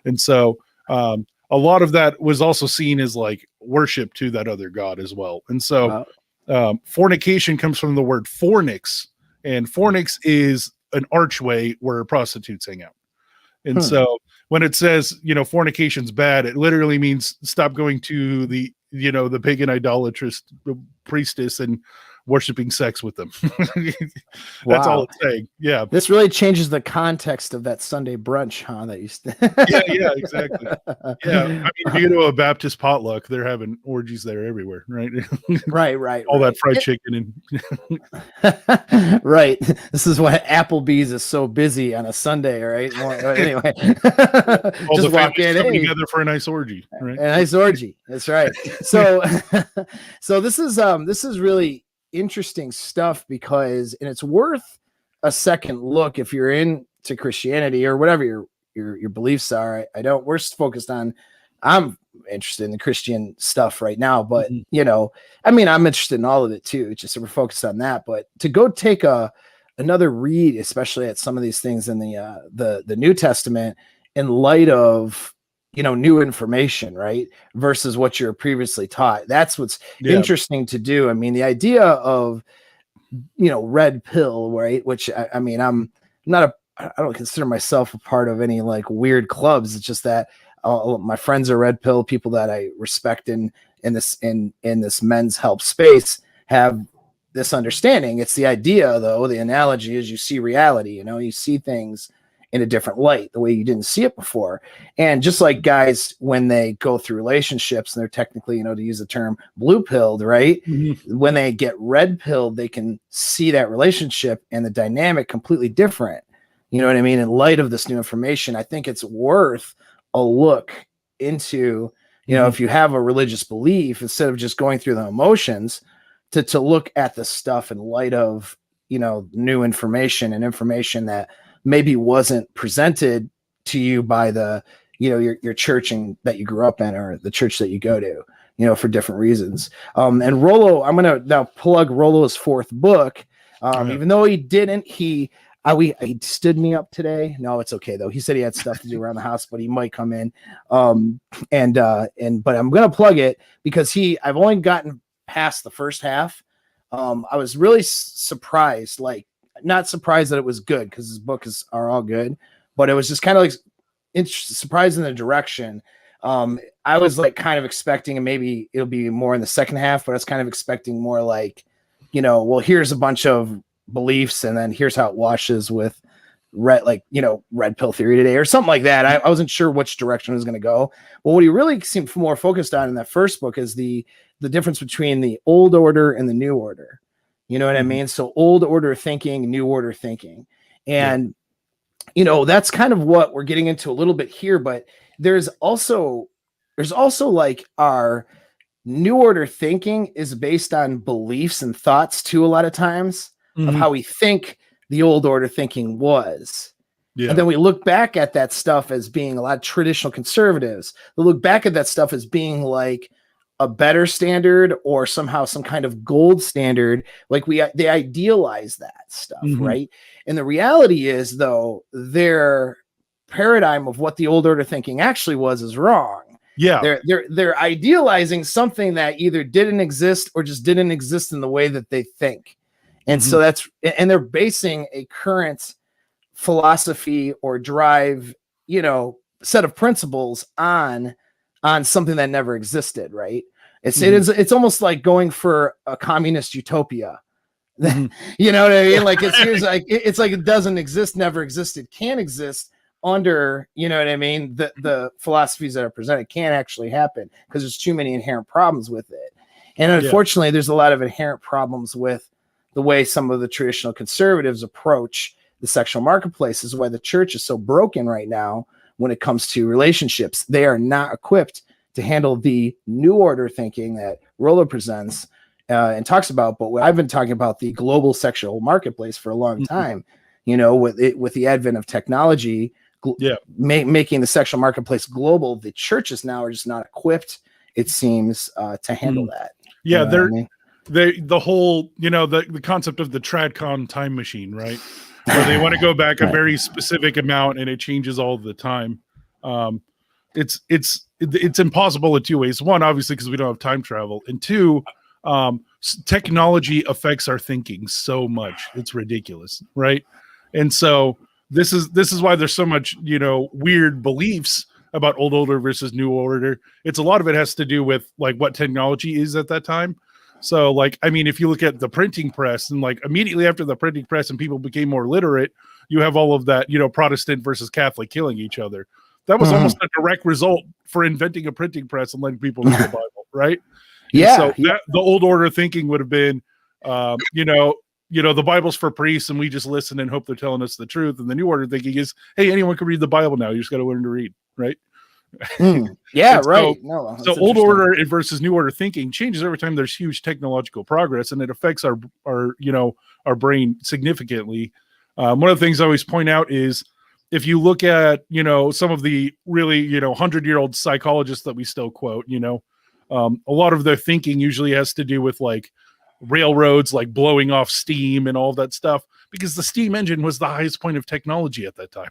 And so, a lot of that was also seen as like worship to that other god as well. And so, fornication comes from the word fornix, and fornix is an archway where prostitutes hang out. And so when it says, fornication's bad, it literally means stop going to the pagan idolatrous priestess and worshiping sex with them. That's all it's saying. Yeah. This really changes the context of that Sunday brunch, huh? That you yeah, exactly. Yeah. I mean, if you go to a Baptist potluck, they're having orgies there everywhere, right? Right. All that fried chicken and right. This is why Applebee's is so busy on a Sunday, right? Anyway. All just the walk in together for a nice orgy, right? A nice orgy. That's right. So so this is really interesting stuff because, and it's worth a second look if you're into Christianity or whatever your beliefs are. I'm interested in the Christian stuff right now, but I'm interested in all of it too. It's just that we're focused on that. But to go take another read, especially at some of these things in the New Testament, in light of new information, right? Versus what you're previously taught. That's what's interesting to do. I mean, the idea of, red pill, right? Which I mean, I don't consider myself a part of any like weird clubs. It's just that my friends are red pill, people that I respect in this men's health space have this understanding. It's the idea though, the analogy is you see reality, you see things in a different light, the way you didn't see it before. And just like guys, when they go through relationships and they're technically, to use the term, blue pilled, right? Mm-hmm. When they get red pilled, they can see that relationship and the dynamic completely different. You know what I mean? In light of this new information, I think it's worth a look into, if you have a religious belief, instead of just going through the emotions, to look at the stuff in light of, new information and information that maybe wasn't presented to you by the, your church that you grew up in, or the church that you go to, for different reasons. And Rollo, I'm going to now plug Rollo's fourth book. Even though he didn't, he stood me up today. No, it's okay though. He said he had stuff to do around the house, but he might come in. But I'm going to plug it because I've only gotten past the first half. I was really surprised, not surprised that it was good, because his books are all good, but it was just kind of surprised in the direction. I was kind of expecting, and maybe it'll be more in the second half, but I was kind of expecting more well, here's a bunch of beliefs, and then here's how it washes with red pill theory today, or something like that. I wasn't sure which direction it was going to go. But what he really seemed more focused on in that first book is the difference between the old order and the new order. You know what I mean? So old order thinking, new order thinking. And, that's kind of what we're getting into a little bit here, but there's also our new order thinking is based on beliefs and thoughts too, a lot of times, of how we think the old order thinking was. Yeah. And then we look back at that stuff as being a lot of traditional conservatives. They look back at that stuff as being like a better standard, or somehow some kind of gold standard. They idealize that stuff, right? And the reality is, though, their paradigm of what the old order thinking actually was is wrong. Yeah. They're idealizing something that either didn't exist or just didn't exist in the way that they think. And so they're basing a current philosophy or drive, set of principles on something that never existed, right? It's almost like going for a communist utopia. You know what I mean? It's like it doesn't exist, never existed, can't exist under, you know what I mean? The philosophies that are presented can't actually happen because there's too many inherent problems with it. And unfortunately, there's a lot of inherent problems with the way some of the traditional conservatives approach the sexual marketplace. Is why the church is so broken right now when it comes to relationships. They are not equipped to handle the new order thinking that Rollo presents and talks about. But I've been talking about the global sexual marketplace for a long time, with the advent of technology, making the sexual marketplace global. The churches now are just not equipped, it seems, to handle that. Yeah, the whole, the concept of the Tradcon time machine, right? Where they want to go back a very specific amount and it changes all the time. It's impossible in two ways. One, obviously, because we don't have time travel, and two, technology affects our thinking so much. It's ridiculous, right? And so this is why there's so much, weird beliefs about old order versus new order. It's a lot of it has to do with what technology is at that time. So if you look at the printing press, and immediately after the printing press and people became more literate, you have all of that, Protestant versus Catholic killing each other. That was almost a direct result for inventing a printing press and letting people read the Bible, right? So the old order thinking would have been, the Bible's for priests and we just listen and hope they're telling us the truth. And the new order thinking is, hey, anyone can read the Bible now. You just got to learn to read, right? Yeah, right. So old order versus new order thinking changes every time there's huge technological progress, and it affects our brain significantly. One of the things I always point out is, if you look at, some of the really, 100-year-old psychologists that we still quote, a lot of their thinking usually has to do with railroads, blowing off steam and all of that stuff, because the steam engine was the highest point of technology at that time.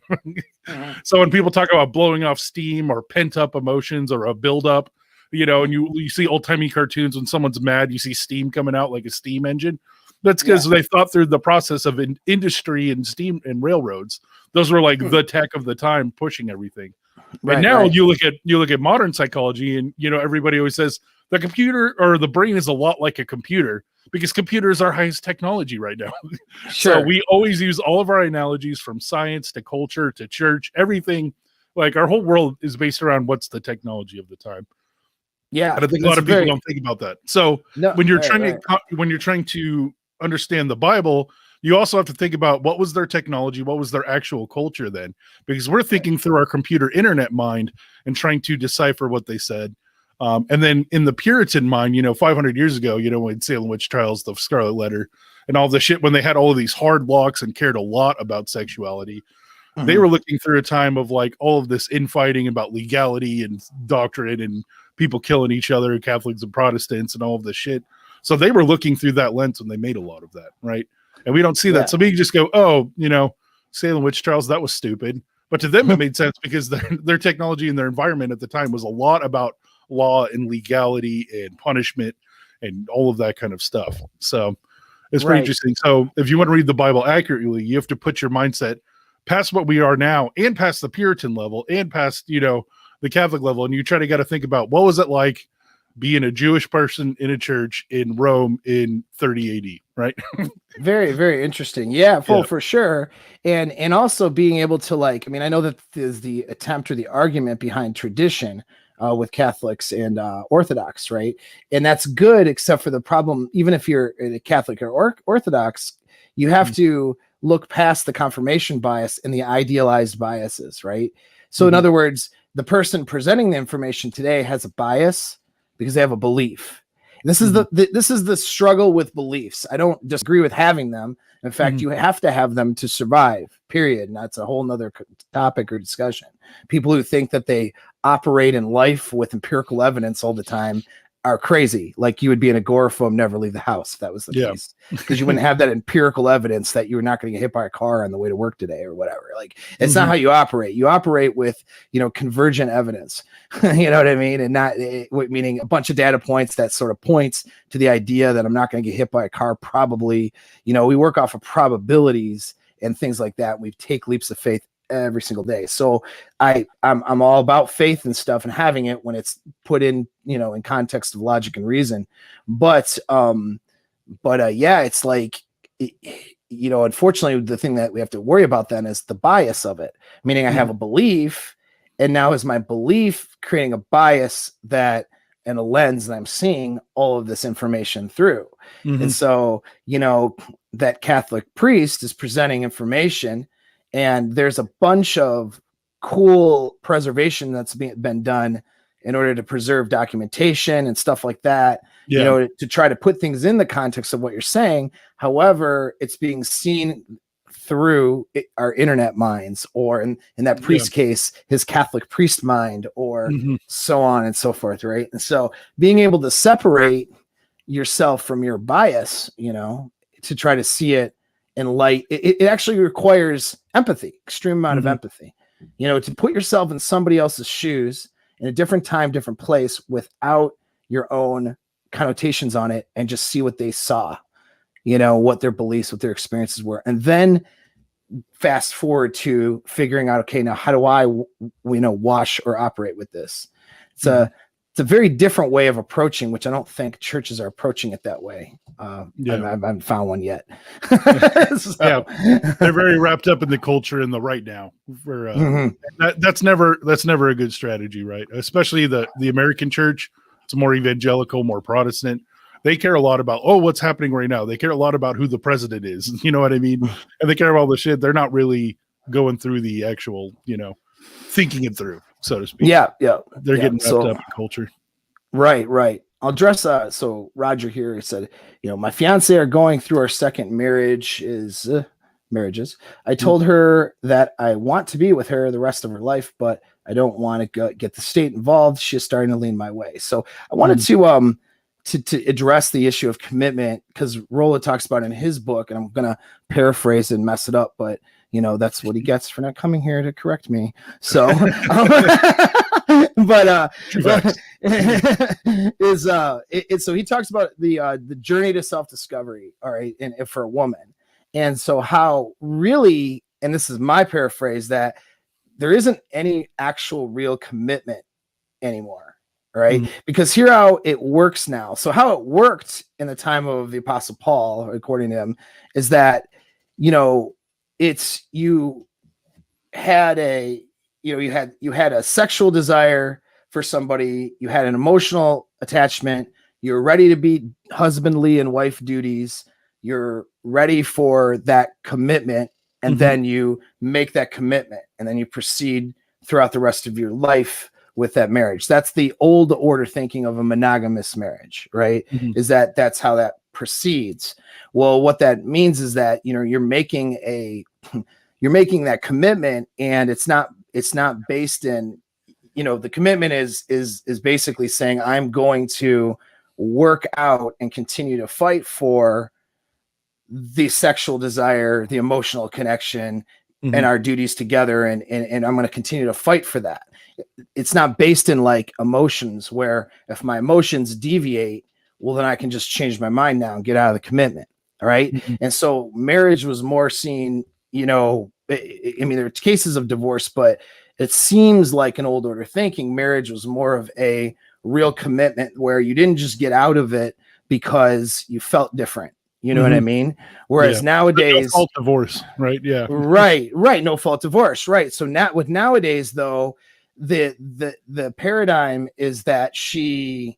So when people talk about blowing off steam or pent up emotions or a buildup, and you see old timey cartoons, when someone's mad, you see steam coming out like a steam engine. That's because they thought through the process of industry and steam and railroads. Those were the tech of the time pushing everything. Right, and now you look at modern psychology, and everybody always says the computer or the brain is a lot like a computer. because computers are highest technology right now. Sure. So we always use all of our analogies from science to culture to church, everything. Like our whole world is based around what's the technology of the time. Yeah. And I think a lot of people don't think about that. So No, when you're right. when you're trying to understand the Bible, you also have to think about what was their technology, what was their actual culture then, because we're thinking through our computer internet mind and trying to decipher what they said. And then in the Puritan mind, 500 years ago, when Salem witch trials, the Scarlet Letter, and all the shit, when they had all of these hard locks and cared a lot about sexuality, they were looking through a time of like all of this infighting about legality and doctrine and people killing each other, Catholics and Protestants and all of this shit. So they were looking through that lens when they made a lot of that, right? And we don't see that. So we just go, oh, Salem witch trials, that was stupid. But to them, it made sense because their technology and their environment at the time was a lot about law and legality and punishment and all of that kind of stuff. So it's pretty interesting. So if you want to read the Bible accurately, you have to put your mindset past what we are now and past the Puritan level and past, the Catholic level. And you try to got to think about what was it like being a Jewish person in a church in Rome in 30 AD, right? Very, very interesting. Yeah, for sure. And also being able to I know that is the attempt or the argument behind tradition with Catholics and Orthodox, right? And that's good, except for the problem, even if you're a Catholic or Orthodox, you have to look past the confirmation bias and the idealized biases, right? So in other words, the person presenting the information today has a bias because they have a belief. This is this is the struggle with beliefs. I don't disagree with having them. In fact, you have to have them to survive, period. And that's a whole nother topic or discussion. People who think that they operate in life with empirical evidence all the time are crazy. Like you would be an agoraphobe, never leave the house if that was the case, because you wouldn't have that empirical evidence that you were not going to get hit by a car on the way to work today or whatever. Like it's not how you operate. You operate with, convergent evidence, you know what I mean? And not meaning a bunch of data points that sort of points to the idea that I'm not going to get hit by a car. Probably, we work off of probabilities and things like that. We take leaps of faith every single day. So I'm all about faith and stuff and having it when it's put in, in context of logic and reason. But yeah, it's like, unfortunately, the thing that we have to worry about then is the bias of it, meaning I have a belief, and now is my belief creating a bias and a lens that I'm seeing all of this information through. And so, that Catholic priest is presenting information, and there's a bunch of cool preservation that's been done in order to preserve documentation and stuff like that, to try to put things in the context of what you're saying. However, it's being seen through our internet minds, or in that priest case, his Catholic priest mind, or so on and so forth, right? And so being able to separate yourself from your bias, to try to see it in light, it actually requires empathy, extreme amount of empathy, to put yourself in somebody else's shoes in a different time, different place, without your own connotations on it, and just see what they saw, what their beliefs, what their experiences were. And then fast forward to figuring out, okay, now how do I, wash or operate with this? It's a very different way of approaching, which I don't think churches are approaching it that way. I haven't found one yet. Yeah, they're very wrapped up in the culture and the right now. That's never a good strategy, right? Especially the American church. It's more evangelical, more Protestant. They care a lot about, what's happening right now. They care a lot about who the president is. You know what I mean? And they care about all the shit. They're not really going through the actual, thinking it through, so to speak. Yeah. They're getting wrapped up in culture. Right. I'll address so Roger here said, my fiance are going through our second marriages. I told her that I want to be with her the rest of her life, but I don't want to get the state involved. She's starting to lean my way. So I wanted to address the issue of commitment, because Rolla talks about it in his book, and I'm gonna paraphrase and mess it up, but that's what he gets for not coming here to correct me. So but so he talks about the journey to self-discovery, all right, and for a woman. And so how really, and this is my paraphrase, that there isn't any actual real commitment anymore, right? Mhm. Because here how it works now. So how it worked in the time of the Apostle Paul, according to him, is that, you know, it's you had a, you had a sexual desire for somebody, you had an emotional attachment, you're ready to be husbandly and wife duties, you're ready for that commitment, and Mhm. then you make that commitment, and then you proceed throughout the rest of your life with that marriage. That's the old order thinking of a monogamous marriage, right? Mhm. Is that that's how that proceeds. Well, what that means is that, you know, you're making a you're making that commitment, and it's not based in, you know, the commitment is basically saying I'm going to work out and continue to fight for the sexual desire, the emotional connection, and Mhm. our duties together, and I'm going to continue to fight for that. It's not based in like emotions, where if my emotions deviate, well, then I can just change my mind now and get out of the commitment. All right. Mhm. And so marriage was more seen, you know, I mean, there are cases of divorce, but it seems like an old order thinking. Marriage was more of a real commitment where you didn't just get out of it because you felt different. You know what I Mhm. mean? Yeah. Whereas The no nowadays, fault divorce, right? Yeah. right, no fault divorce, right? So now with nowadays though, the paradigm is that she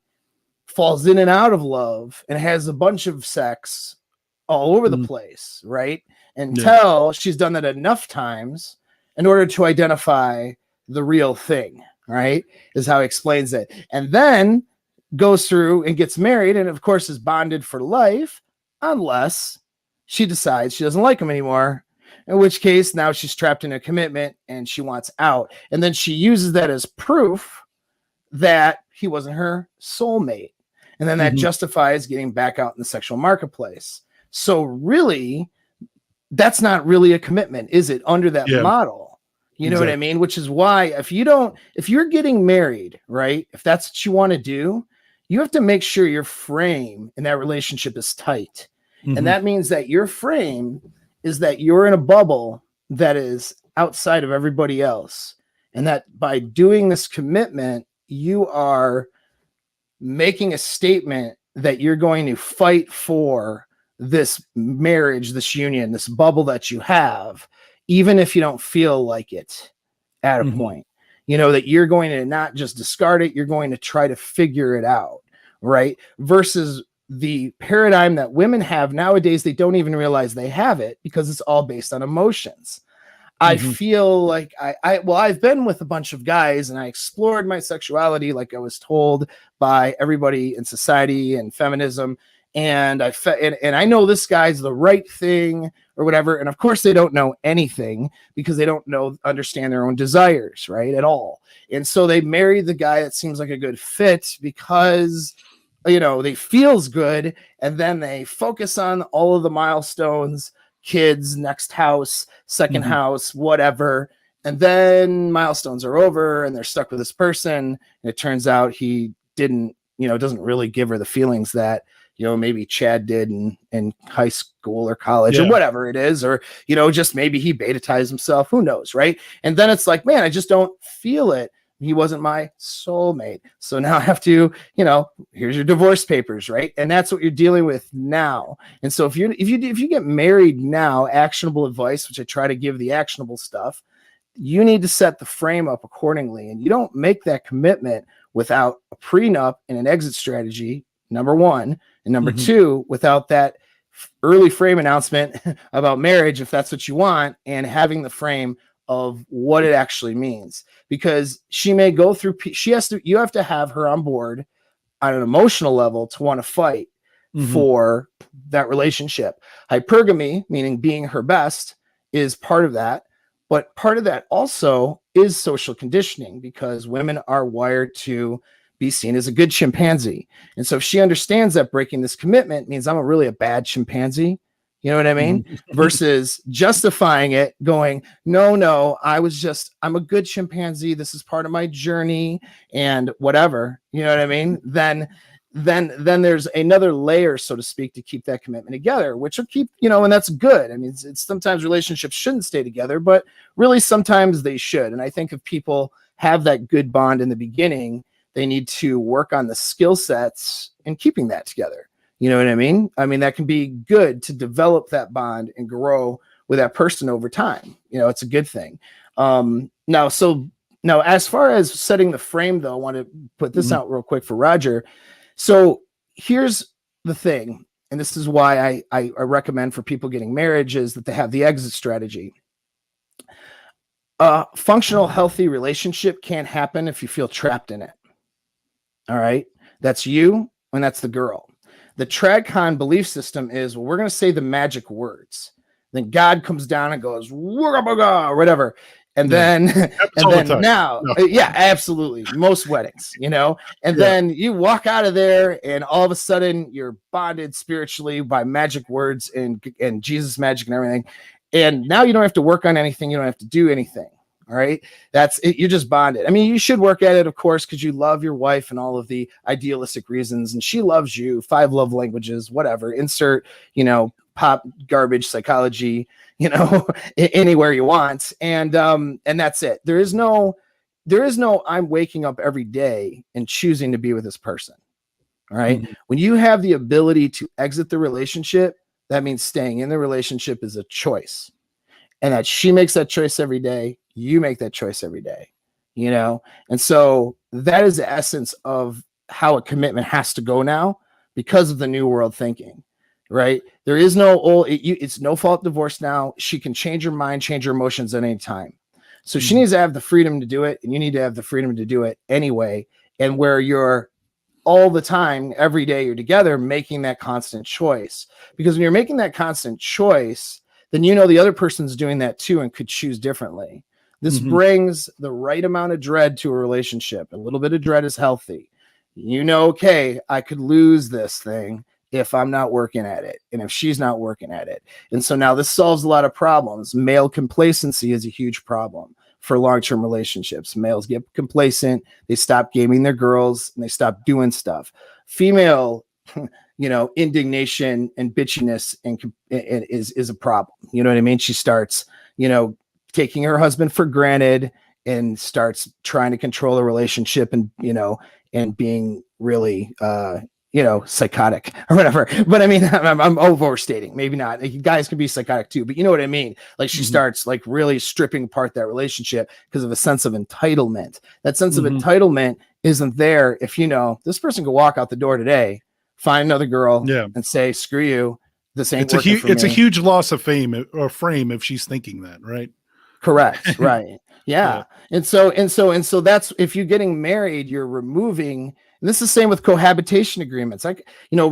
falls in and out of love and has a bunch of sex all over the Mhm. place, right? Yeah. Until she's done that enough times in order to identify the real thing, right? Is how he explains it. And then goes through and gets married, and of course is bonded for life, unless she decides she doesn't like him anymore. In which case, now she's trapped in a commitment and she wants out. And then she uses that as proof that he wasn't her soulmate. And then that Mhm. justifies getting back out in the sexual marketplace. So, really, that's not really a commitment, is it? Under that Yeah. model, you know what I Exactly. mean? Which is why if you're getting married, right? If that's what you want to do, you have to make sure your frame in that relationship is tight. And Mhm. that means that your frame is that you're in a bubble that is outside of everybody else. And that by doing this commitment, you are making a statement that you're going to fight for this marriage, this union, this bubble that you have, even if you don't feel like it at a Mhm. point. You know, that you're going to not just discard it, you're going to try to figure it out, right? Versus the paradigm that women have nowadays, they don't even realize they have it because it's all based on emotions. I Mhm. feel like I've been with a bunch of guys and I explored my sexuality like I was told by everybody in society and feminism. And and I know this guy's the right thing or whatever. And of course they don't know anything because they don't understand their own desires, right? At all. And so they marry the guy that seems like a good fit because, you know, they feels good, and then they focus on all of the milestones, kids, next house, second Mhm. house, whatever. And then milestones are over and they're stuck with this person. And it turns out he didn't, you know, doesn't really give her the feelings that, you know, maybe Chad did in high school or college or Yeah. whatever it is, or, you know, just maybe he beta-tized himself, who knows, right? And then it's like, man, I just don't feel it. He wasn't my soulmate. So now I have to, you know, here's your divorce papers, right? And that's what you're dealing with now. And so if you get married now, actionable advice, which I try to give the actionable stuff, you need to set the frame up accordingly. And you don't make that commitment without a prenup and an exit strategy, number one. And number Mhm. two, without that early frame announcement about marriage, if that's what you want, and having the frame of what it actually means. Because she may go through, you have to have her on board on an emotional level to want to fight Mhm. for that relationship. Hypergamy, meaning being her best, is part of that. But part of that also is social conditioning because women are wired to be seen as a good chimpanzee. And so if she understands that breaking this commitment means I'm really a bad chimpanzee, you know what I mean? Mhm. Versus justifying it, going, no, I'm a good chimpanzee. This is part of my journey and whatever, you know what I mean? Then there's another layer, so to speak, to keep that commitment together, which will keep, you know, and that's good. I mean, it's sometimes relationships shouldn't stay together, but really sometimes they should. And I think if people have that good bond in the beginning, They need to work on the skill sets and keeping that together. You know what I mean? I mean, that can be good to develop that bond and grow with that person over time. You know, it's a good thing. Now, as far as setting the frame, though, I want to put this out real quick for Roger. So here's the thing, and this is why I recommend for people getting marriage is that they have the exit strategy. A functional, healthy relationship can't happen if you feel trapped in it. All right. That's you and that's the girl. The TradCon belief system is, well, we're going to say the magic words. Then God comes down and goes, or whatever. And then, yeah, absolutely. Most weddings, you know, and then you walk out of there and all of a sudden you're bonded spiritually by magic words and Jesus magic and everything. And now you don't have to work on anything. You don't have to do anything. All right. That's it. You're just bonded. I mean, you should work at it, of course, because you love your wife and all of the idealistic reasons. And she loves you. 5 love languages, whatever. Insert, you know, pop garbage psychology, you know, anywhere you want. And that's it. There is no I'm waking up every day and choosing to be with this person. All right. When you have the ability to exit the relationship, that means staying in the relationship is a choice. And that she makes that choice every day. You make that choice every day, you know? And so that is the essence of how a commitment has to go now because of the new world thinking, right? There is no it's no fault divorce now. She can change her mind, change her emotions at any time. So she needs to have the freedom to do it. And you need to have the freedom to do it anyway. And where you're all the time, every day you're together, making that constant choice. Because when you're making that constant choice, then you know the other person's doing that too and could choose differently. This brings the right amount of dread to a relationship. A little bit of dread is healthy. You know, okay, I could lose this thing if I'm not working at it and if she's not working at it. And so now this solves a lot of problems. Male complacency is a huge problem for long-term relationships. Males get complacent. They stop gaming their girls and they stop doing stuff. Female, you know, indignation and bitchiness is a problem. You know what I mean? She starts, you know, taking her husband for granted and starts trying to control a relationship and, you know, and being really, you know, psychotic or whatever. But I mean, I'm overstating. Maybe not. Guys can be psychotic too, but you know what I mean? Like she starts like really stripping apart that relationship because of a sense of entitlement. That sense of entitlement isn't there if, you know, this person could walk out the door today, find another girl and say, screw you. This ain't working for me. It's a huge loss of fame or frame if she's thinking that, right? Correct. Right. Yeah. And so that's, if you're getting married, you're removing, and this is the same with cohabitation agreements. Like, you know,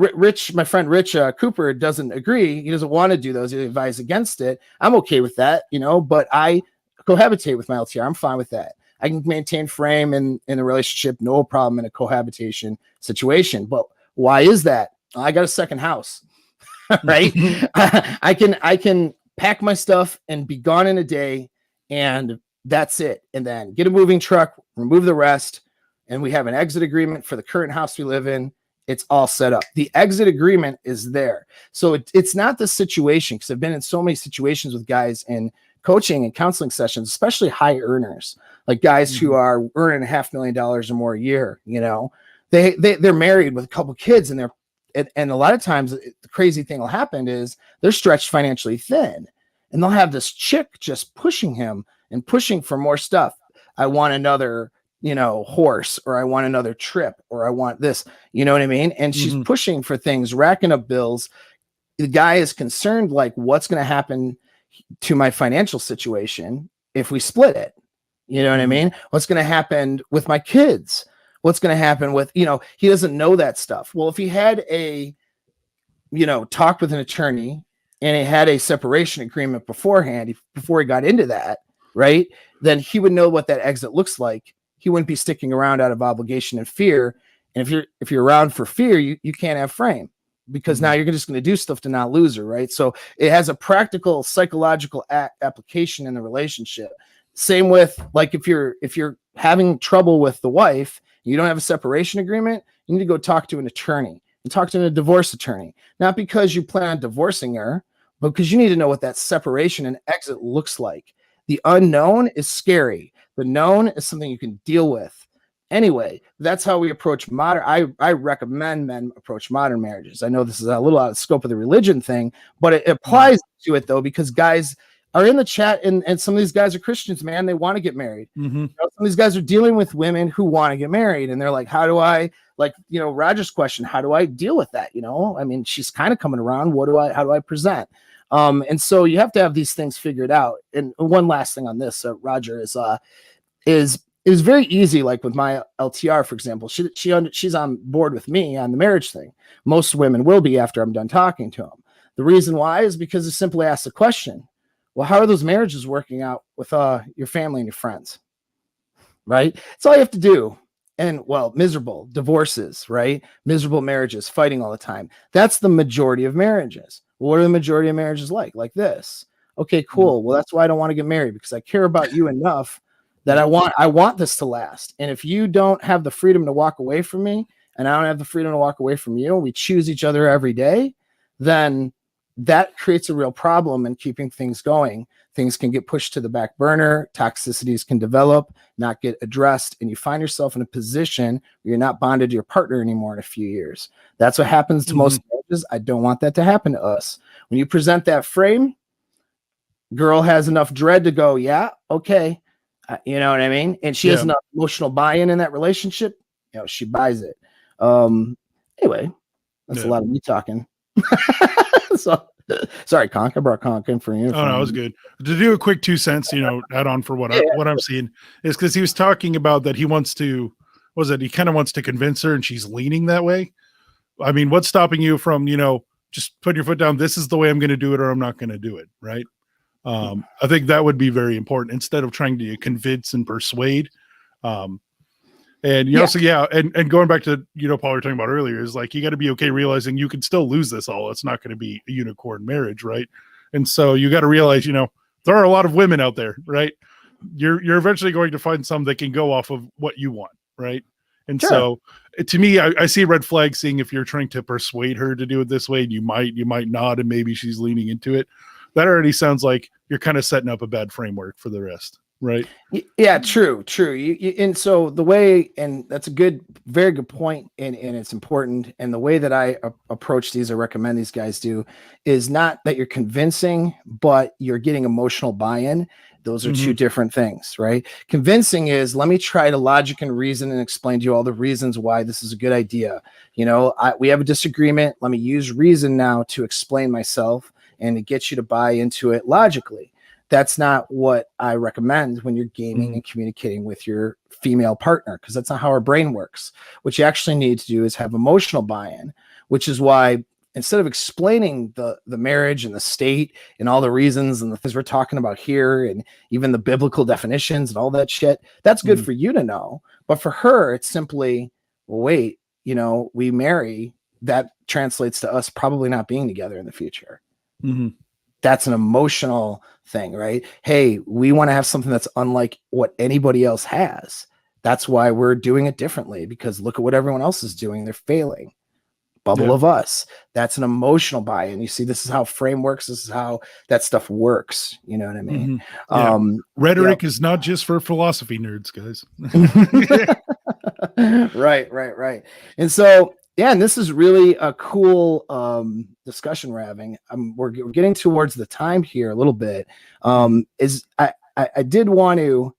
my friend Rich Cooper doesn't agree. He doesn't want to do those. He advises against it. I'm okay with that, you know, but I cohabitate with my LTR. I'm fine with that. I can maintain frame in a relationship, no problem in a cohabitation situation. But why is that? I got a second house, right? I can pack my stuff and be gone in a day, and that's it. And then get a moving truck, remove the rest, and we have an exit agreement for the current house we live in. It's all set up. The exit agreement is there. So it's not the situation, because I've been in so many situations with guys in coaching and counseling sessions, especially high earners, like guys who are earning $500,000 or more a year. You know, they're married with a couple kids, and and a lot of times the crazy thing will happen is they're stretched financially thin, and they'll have this chick just pushing him and pushing for more stuff. I want another, you know, horse, or I want another trip, or I want this, you know what I mean? And she's pushing for things, racking up bills. The guy is concerned, like, what's going to happen to my financial situation if we split it? You know what I mean? What's going to happen with my kids? What's going to happen with, you know, he doesn't know that stuff. Well, if he had talked with an attorney and he had a separation agreement beforehand, before he got into that, right, then he would know what that exit looks like. He wouldn't be sticking around out of obligation and fear. And if you're around for fear, you can't have frame, because now you're just going to do stuff to not lose her, right? So it has a practical psychological application in the relationship. Same with, like, if you're having trouble with the wife, you don't have a separation agreement, you need to go talk to an attorney and talk to a divorce attorney, not because you plan on divorcing her, but because you need to know what that separation and exit looks like. The unknown is scary. The known is something you can deal with. Anyway, that's how we approach modern. I recommend men approach modern marriages. I know this is a little out of the scope of the religion thing, but it applies to it though, because guys are in the chat, and some of these guys are Christians, man. They want to get married. Mm-hmm. Some of these guys are dealing with women who want to get married, and they're like, how do I, like, Roger's question, how do I deal with that? I mean, she's kind of coming around. How do I present? And so you have to have these things figured out. And one last thing on this, Roger, is very easy. Like with my LTR, for example, she's on board with me on the marriage thing. Most women will be after I'm done talking to them. The reason why is because they simply ask the question, well, how are those marriages working out with your family and your friends? Right? That's all you have to do. And well, miserable divorces, right? Miserable marriages, fighting all the time. That's the majority of marriages. What are the majority of marriages like? Like this. Okay, cool. Well, that's why I don't want to get married, because I care about you enough that I want this to last. And if you don't have the freedom to walk away from me, and I don't have the freedom to walk away from you, and we choose each other every day, then that creates a real problem in keeping things going. Things can get pushed to the back burner, toxicities can develop, not get addressed, and you find yourself in a position where you're not bonded to your partner anymore in a few years. That's what happens to most marriages. I don't want that to happen to us. When you present that frame, girl has enough dread to go, yeah, okay. You know what I mean? And she has enough emotional buy-in in that relationship. She buys it. Anyway, that's a lot of me talking. So, sorry, Conk. I brought Conk in for you. Oh, no, it was good. To do a quick 2 cents, add on for what I'm seeing is because he was talking about that he wants to, he kind of wants to convince her and she's leaning that way. I mean, what's stopping you from, just putting your foot down? This is the way I'm going to do it, or I'm not going to do it. Right. I think that would be very important instead of trying to convince and persuade. And you also, and going back to, Paul, we were talking about earlier, is like, you got to be okay realizing you can still lose this all. It's not going to be a unicorn marriage. Right. And so you got to realize, there are a lot of women out there, right? You're eventually going to find some that can go off of what you want. Right. And so to me, I see a red flag seeing if you're trying to persuade her to do it this way, and you might not, and maybe she's leaning into it. That already sounds like you're kind of setting up a bad framework for the rest. Right. Yeah, true. And so the way, and that's a very good point, and it's important. And the way that I approach these, or recommend these guys do, is not that you're convincing, but you're getting emotional buy-in. Those are two different things, right? Convincing is, let me try to logic and reason and explain to you all the reasons why this is a good idea. We have a disagreement. Let me use reason now to explain myself and to get you to buy into it logically. That's not what I recommend when you're gaming and communicating with your female partner, because that's not how our brain works. What you actually need to do is have emotional buy-in, which is why instead of explaining the marriage and the state and all the reasons and the things we're talking about here, and even the biblical definitions and all that shit, that's good for you to know. But for her, it's simply, well, wait, we marry. That translates to us probably not being together in the future. That's an emotional thing, right? Hey, we want to have something that's unlike what anybody else has. That's why we're doing it differently, because look at what everyone else is doing. They're failing. Bubble of us. That's an emotional buy-in. You see, this is how frameworks, this is how that stuff works. You know what I mean? Rhetoric is not just for philosophy nerds, guys. Right. And so, and this is really a cool discussion we're having. We're getting towards the time here a little bit. I did want to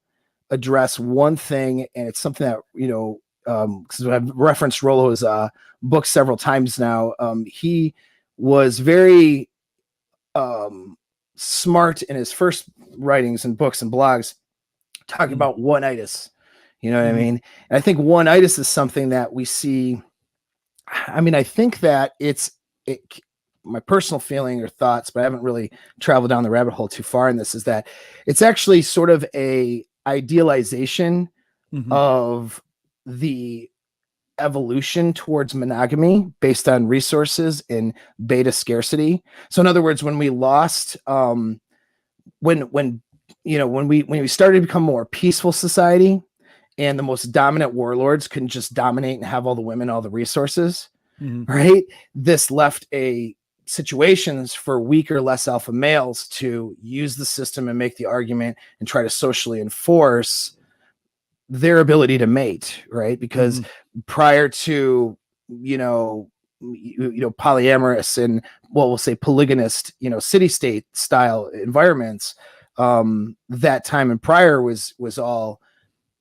address one thing, and it's something that, because I've referenced Rollo's book several times now. He was very smart in his first writings and books and blogs, talking about one-itis. You know what I mean? And I think one-itis is something that we see. I mean, I think that my personal feeling or thoughts, but I haven't really traveled down the rabbit hole too far in this, is that it's actually sort of a idealization of the evolution towards monogamy based on resources and beta scarcity. So in other words, when we lost, when we started to become a more peaceful society, and the most dominant warlords couldn't just dominate and have all the women, all the resources, right? This left situations for weaker, less alpha males to use the system and make the argument and try to socially enforce their ability to mate, right? Because prior to, polyamorous and, well, we'll say polygamist, city-state style environments, that time and prior was all,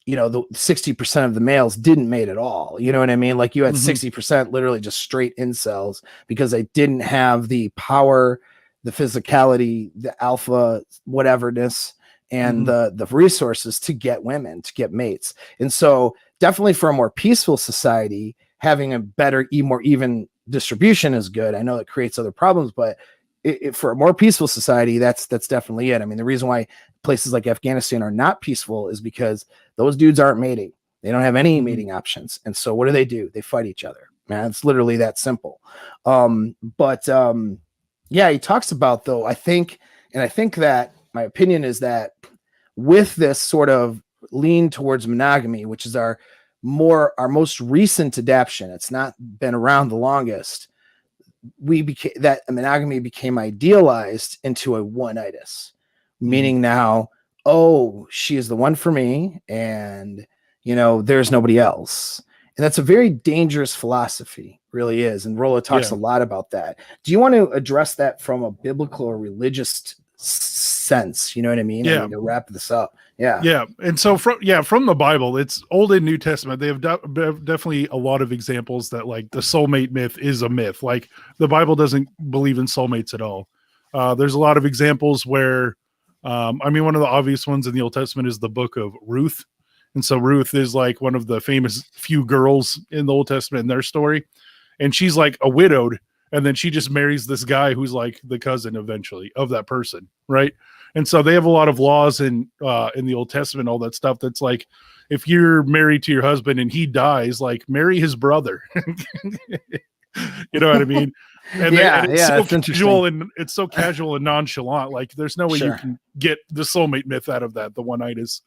the 60% of the males didn't mate at all. You know what I mean? Like you had 60% literally just straight incels because they didn't have the power, the physicality, the alpha whateverness, and the resources to get women, to get mates. And so definitely for a more peaceful society, having a better, more even distribution is good. I know it creates other problems, but for a more peaceful society, that's definitely it. I mean, the reason why places like Afghanistan are not peaceful is because those dudes aren't mating. They don't have any mating options. And so what do? They fight each other, man. It's literally that simple. Yeah, he talks about, though, I think that my opinion is that with this sort of lean towards monogamy, which is our most recent adaptation, it's not been around the longest, monogamy became idealized into a one-itis, meaning now, oh, she is the one for me, and there's nobody else. And that's a very dangerous philosophy, really is. And Rollo talks a lot about that. Do you want to address that from a biblical or religious sense? You know what I mean? Yeah. I mean, to wrap this up. Yeah. Yeah. And so from the Bible, it's Old and New Testament. They have definitely a lot of examples that, like, the soulmate myth is a myth. Like, the Bible doesn't believe in soulmates at all. There's a lot of examples where, one of the obvious ones in the Old Testament is the book of Ruth. And so Ruth is like one of the famous few girls in the Old Testament in their story. And she's like a widowed. And then she just marries this guy who's like the cousin eventually of that person. Right. And so they have a lot of laws in the Old Testament, all that stuff. That's like, if you're married to your husband and he dies, like, marry his brother. You know what I mean? And it's so casual, and it's so casual and nonchalant. Like, there's no way you can get the soulmate myth out of that. The one-itis.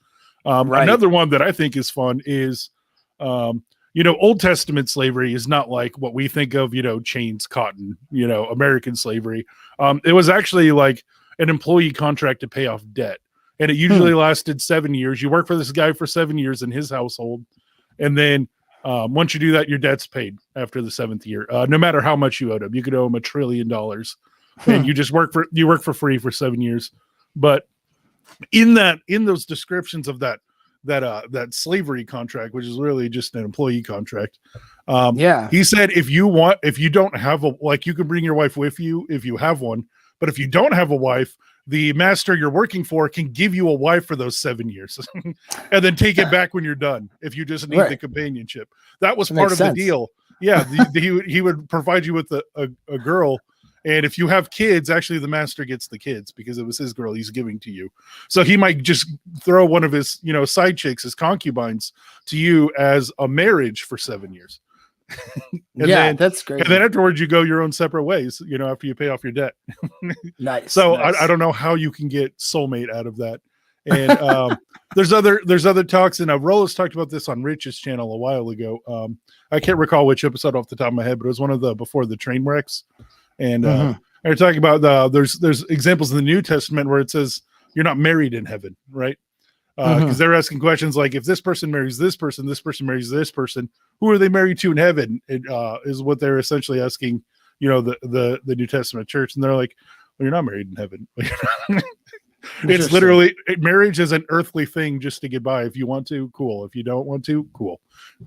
Another one that I think is fun is, Old Testament slavery is not like what we think of, chains, cotton, American slavery. It was actually like an employee contract to pay off debt. And it usually lasted 7 years. You work for this guy for 7 years in his household. And then once you do that, your debt's paid after the 7th year. No matter how much you owed him, you could owe him $1 trillion. And you just work for free for 7 years. But in those descriptions of that slavery contract, which is really just an employee contract, he said, if you don't have you can bring your wife with you if you have one, but if you don't have a wife, the master you're working for can give you a wife for those 7 years and then take it back when you're done if you just need the companionship. That was part of the deal. Yeah, he would provide you with a girl. And if you have kids, actually the master gets the kids because it was his girl he's giving to you. So he might just throw one of his, side chicks, his concubines, to you as a marriage for 7 years. That's great. And then afterwards you go your own separate ways, after you pay off your debt. Nice. So nice. I don't know how you can get soulmate out of that. And there's other talks, and Rollo's talked about this on Rich's channel a while ago. I can't recall which episode off the top of my head, but it was one of the before the train wrecks. And they're talking about there's examples in the New Testament where it says you're not married in heaven, right? Because they're asking questions like, if this person marries this person marries this person, who are they married to in heaven? It, is what they're essentially asking, the New Testament church. And they're like, well, you're not married in heaven. It's literally, marriage is an earthly thing just to get by. If you want to, cool. If you don't want to, cool.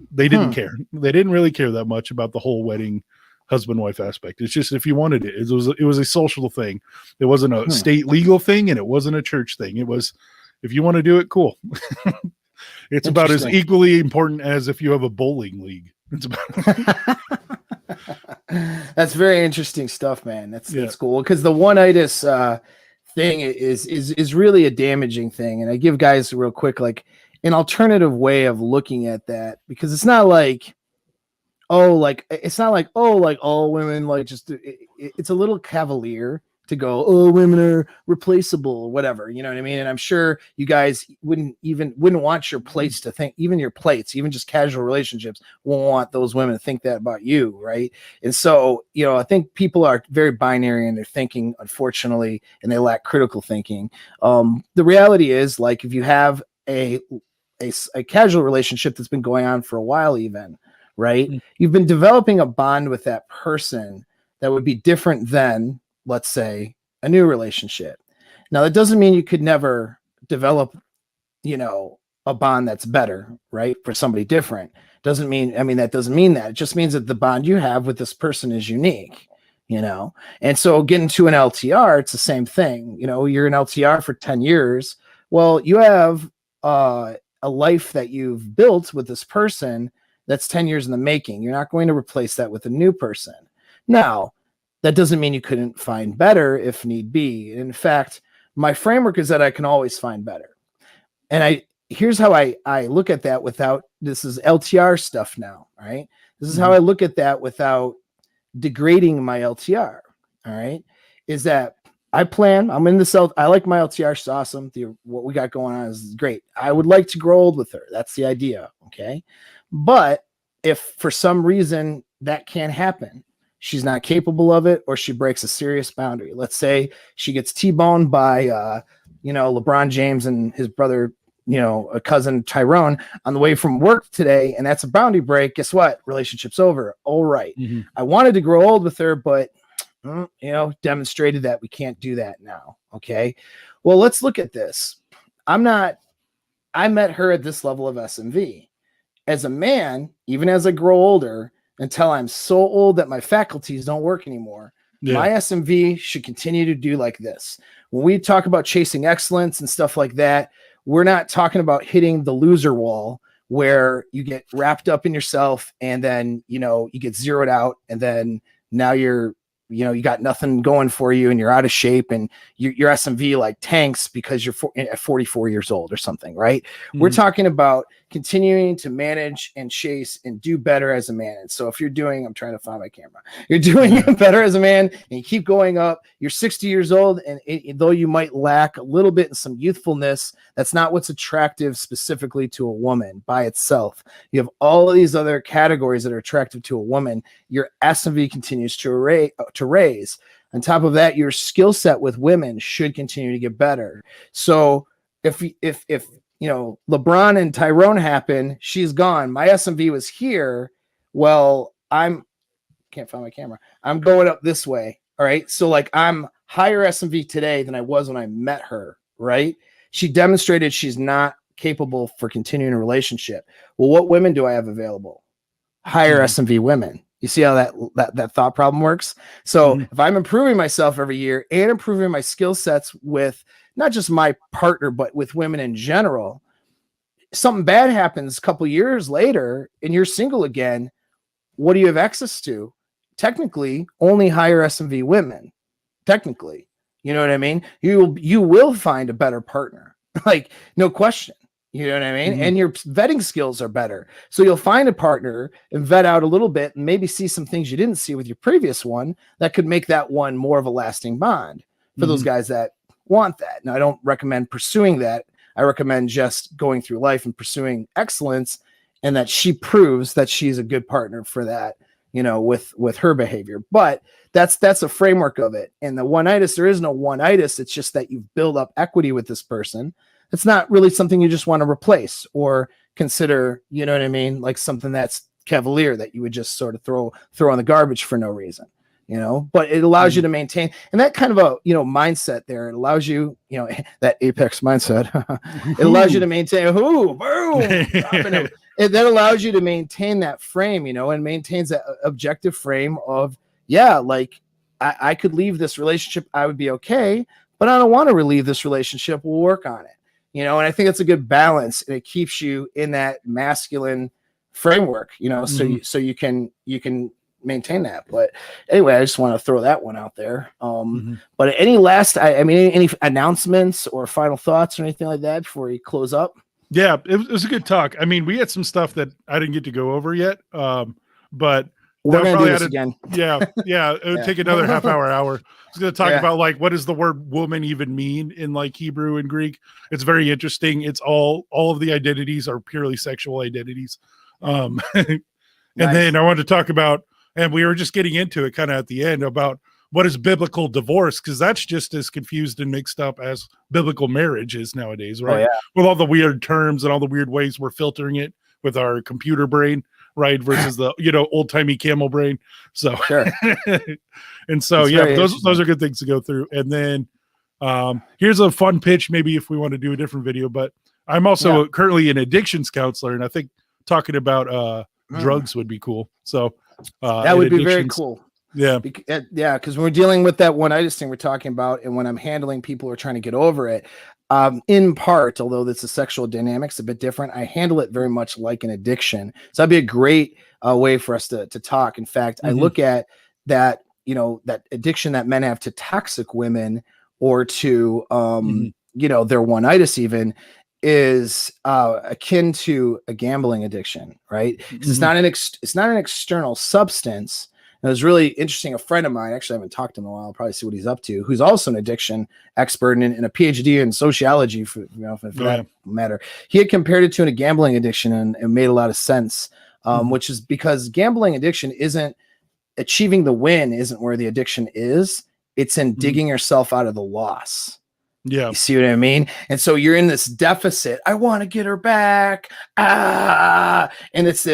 They didn't care. They didn't really care that much about the whole wedding husband-wife aspect. It's just, if you wanted it, it was a social thing. It wasn't a state legal thing, and it wasn't a church thing. It was, if you want to do it, cool. It's about as equally important as if you have a bowling league. It's about That's very interesting stuff, man. That's cool, because the one-itis thing is really a damaging thing. And I give guys real quick, like, an alternative way of looking at that, because it's not like, all women, like, just, it's a little cavalier to go, oh, women are replaceable or whatever, you know what I mean? And I'm sure you guys wouldn't want your plates to think, even just casual relationships won't want those women to think that about you, right? And so, I think people are very binary in their thinking, unfortunately, and they lack critical thinking. The reality is, like, if you have a a casual relationship that's been going on for a while, even, right? Mm. You've been developing a bond with that person that would be different than, let's say, a new relationship. Now, that doesn't mean you could never develop, a bond that's better, right? For somebody different. Doesn't mean, that doesn't mean that. It just means that the bond you have with this person is unique, And so getting to an LTR, it's the same thing. You're an LTR for 10 years. Well, you have a life that you've built with this person that's 10 years in the making. You're not going to replace that with a new person. Now, that doesn't mean you couldn't find better if need be. In fact, my framework is that I can always find better. And here's how I look at that without, this is LTR stuff now, right? This is how I look at that without degrading my LTR, all right? Is that I'm in the I like my LTR, she's awesome. What we got going on is great. I would like to grow old with her. That's the idea, okay? But if for some reason that can't happen, she's not capable of it, or she breaks a serious boundary. Let's say she gets T-boned by, LeBron James and his brother, a cousin Tyrone on the way from work today, and that's a boundary break. Guess what? Relationship's over. All right. I wanted to grow old with her, but demonstrated that we can't do that now. Okay. Well, let's look at this. I met her at this level of SMV. As a man, even as I grow older, until I'm so old that my faculties don't work anymore, my SMV should continue to do like this. When we talk about chasing excellence and stuff like that, we're not talking about hitting the loser wall where you get wrapped up in yourself and then, you get zeroed out, and then now you got nothing going for you and you're out of shape, and your SMV like tanks because you're at 44 years old or something, right? We're talking about continuing to manage and chase and do better as a man. And so if you're doing, I'm trying to find my camera, you're doing better as a man and you keep going up, you're 60 years old. And though you might lack a little bit in some youthfulness, that's not what's attractive specifically to a woman by itself. You have all of these other categories that are attractive to a woman. Your SMV continues to raise. On top of that, your skill set with women should continue to get better. So if LeBron and Tyrone happen, she's gone. My SMV was here. Well, can't find my camera. I'm going up this way. All right. So like I'm higher SMV today than I was when I met her. Right. She demonstrated she's not capable for continuing a relationship. Well, what women do I have available? Higher SMV women. You see how that thought problem works? So if I'm improving myself every year and improving my skill sets with not just my partner, but with women in general, something bad happens a couple years later and you're single again. What do you have access to? Technically, only higher SMV women. Technically, you know what I mean? You will find a better partner, like no question. You know what I mean? And your vetting skills are better. So you'll find a partner and vet out a little bit and maybe see some things you didn't see with your previous one that could make that one more of a lasting bond for those guys that want that. Now, I don't recommend pursuing that. I recommend just going through life and pursuing excellence, and that she proves that she's a good partner for that, with her behavior. But that's a framework of it. And the one-itis, there is no one-itis. It's just that you've built up equity with this person. It's not really something you just want to replace or consider, you know what I mean? Like something that's cavalier that you would just sort of throw in the garbage for no reason, but it allows you to maintain, and that kind of a, mindset there. It allows you, that apex mindset, it allows you to maintain, boom, that allows you to maintain that frame, and maintains that objective frame of, like I could leave this relationship. I would be okay, but I don't want to relieve this relationship. We'll work on it. And I think it's a good balance, and it keeps you in that masculine framework, so you can maintain that. But anyway, I just want to throw that one out there. But any last, any announcements or final thoughts or anything like that before we close up? Yeah, it was a good talk. We had some stuff that I didn't get to go over yet, but we're going to do this again. Yeah. It would take another half hour. I was going to talk about like, what does the word woman even mean in like Hebrew and Greek? It's very interesting. It's all of the identities are purely sexual identities. And then I wanted to talk about, and we were just getting into it kind of at the end about what is biblical divorce, because that's just as confused and mixed up as biblical marriage is nowadays, right? Oh, yeah. With all the weird terms and all the weird ways we're filtering it with our computer brain, right? Versus the, old timey camel brain. So, Sure. and so, It's yeah, very those are good things to go through. And then here's a fun pitch, maybe if we want to do a different video, but I'm also currently an addictions counselor. And I think talking about drugs would be cool. So that would be very cool. Yeah. Because when we're dealing with that one-itis thing we're talking about, and when I'm handling people who are trying to get over it, in part, although it's a sexual dynamics a bit different, I handle it very much like an addiction. So that'd be a great way for us to talk. In fact, I look at that, that addiction that men have to toxic women or to, their one-itis even, is akin to a gambling addiction, right? Because it's not an external substance. And it was really interesting. A friend of mine, actually I haven't talked to him in a while, I'll probably see what he's up to, who's also an addiction expert and a PhD in sociology for that matter. He had compared it to a gambling addiction, and it made a lot of sense, which is because gambling addiction isn't achieving the win, isn't where the addiction is. It's in digging yourself out of the loss. Yeah. You see what I mean? And so you're in this deficit. I want to get her back. And it's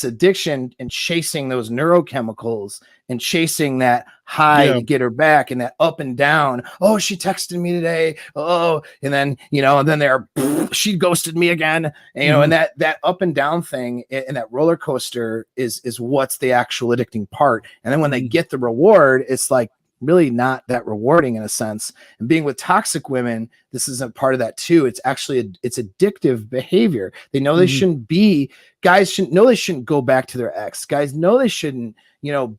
addiction and chasing those neurochemicals and chasing that high to get her back, and that up and down. Oh, she texted me today. Oh, and then, and then she ghosted me again. And, and that up and down thing and that roller coaster is what's the actual addicting part. And then when they get the reward, it's like, really not that rewarding in a sense. And being with toxic women, this isn't part of that too. It's actually it's addictive behavior. They know they shouldn't be. Guys they shouldn't go back to their ex. Guys know they shouldn't,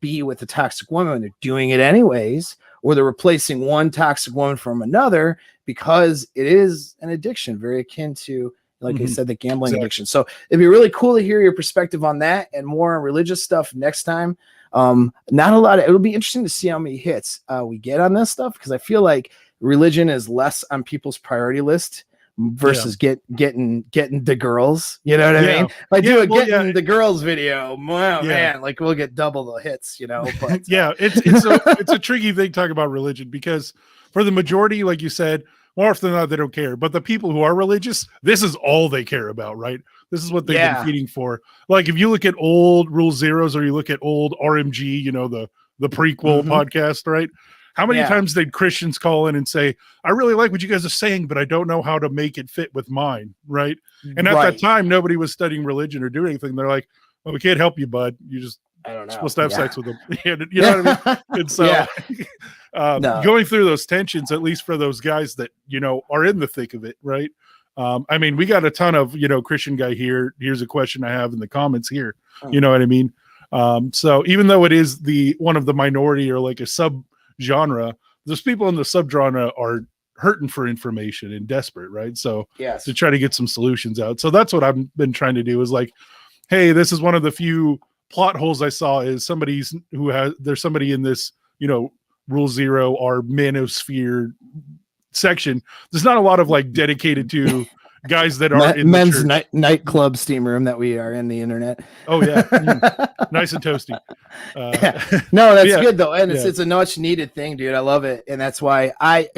be with a toxic woman. They're doing it anyways, or they're replacing one toxic woman from another because it is an addiction, very akin to, like I said, the gambling addiction. So it'd be really cool to hear your perspective on that and more on religious stuff next time. Not a lot it'll be interesting to see how many hits we get on this stuff, because I feel like religion is less on people's priority list versus getting the girls. You know what I mean? Like getting the girls video, man, like we'll get double the hits, but it's a tricky thing to talk about religion, because for the majority, like you said, more often than not, they don't care. But the people who are religious, this is all they care about, right? This is what they've been feeding for. Like if you look at old Rule Zeros, or you look at old RMG, the prequel podcast, right? How many times did Christians call in and say, I really like what you guys are saying, but I don't know how to make it fit with mine, right? And at that time, nobody was studying religion or doing anything. They're like, well, we can't help you, bud. You just supposed to have sex with them. You know what I mean? And so going through those tensions, at least for those guys that, are in the thick of it, right? I mean, we got a ton of, Christian guy here. Here's a question I have in the comments here. You know what I mean? So even though it is one of the minority or like a sub genre, those people in the sub genre are hurting for information and desperate, right? So to try to get some solutions out. So that's what I've been trying to do, is like, hey, this is one of the few plot holes I saw, is there's somebody in this, Rule Zero or manosphere section. There's not a lot of like dedicated to guys that are in men's nightclub steam room that we are in the internet. Oh yeah. Nice and toasty. No, that's good though. And it's a much needed thing, dude. I love it. And that's why I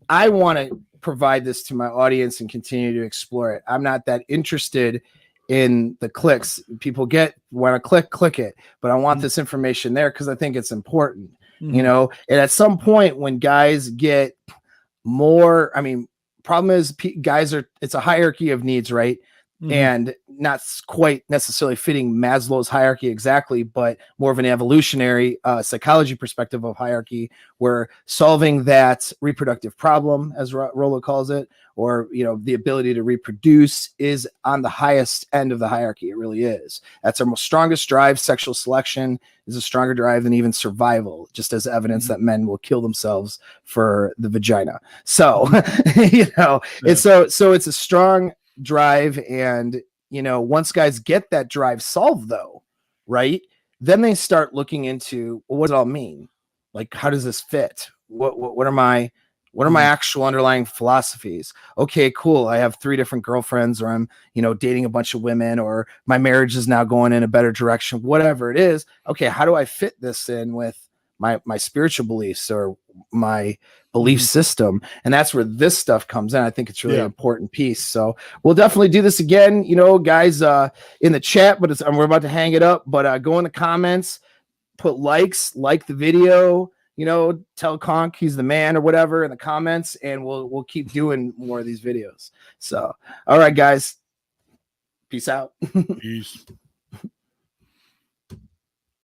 want to provide this to my audience and continue to explore it. I'm not that interested in the clicks. People want to click it, but I want this information there because I think it's important, and at some point when guys get more, problem is it's a hierarchy of needs, right? And not quite necessarily fitting Maslow's hierarchy exactly, but more of an evolutionary psychology perspective of hierarchy, where solving that reproductive problem, as Rollo calls it, or the ability to reproduce, is on the highest end of the hierarchy. It really is. That's our most strongest drive. Sexual selection is a stronger drive than even survival, just as evidence that men will kill themselves for the vagina. So it's a strong drive. And once guys get that drive solved though, right, then they start looking into, well, what does it all mean? Like, how does this fit? What are my actual underlying philosophies? Okay, cool, I have 3 different girlfriends, or I'm dating a bunch of women, or my marriage is now going in a better direction, whatever it is. Okay, how do I fit this in with my spiritual beliefs or my belief system. And that's where this stuff comes in. I think it's really an important piece. So we'll definitely do this again, you know, guys, in the chat, but we're about to hang it up, but go in the comments, put like the video, you know, tell Conk he's the man or whatever in the comments, and we'll keep doing more of these videos. So, all right, guys, peace out. Peace.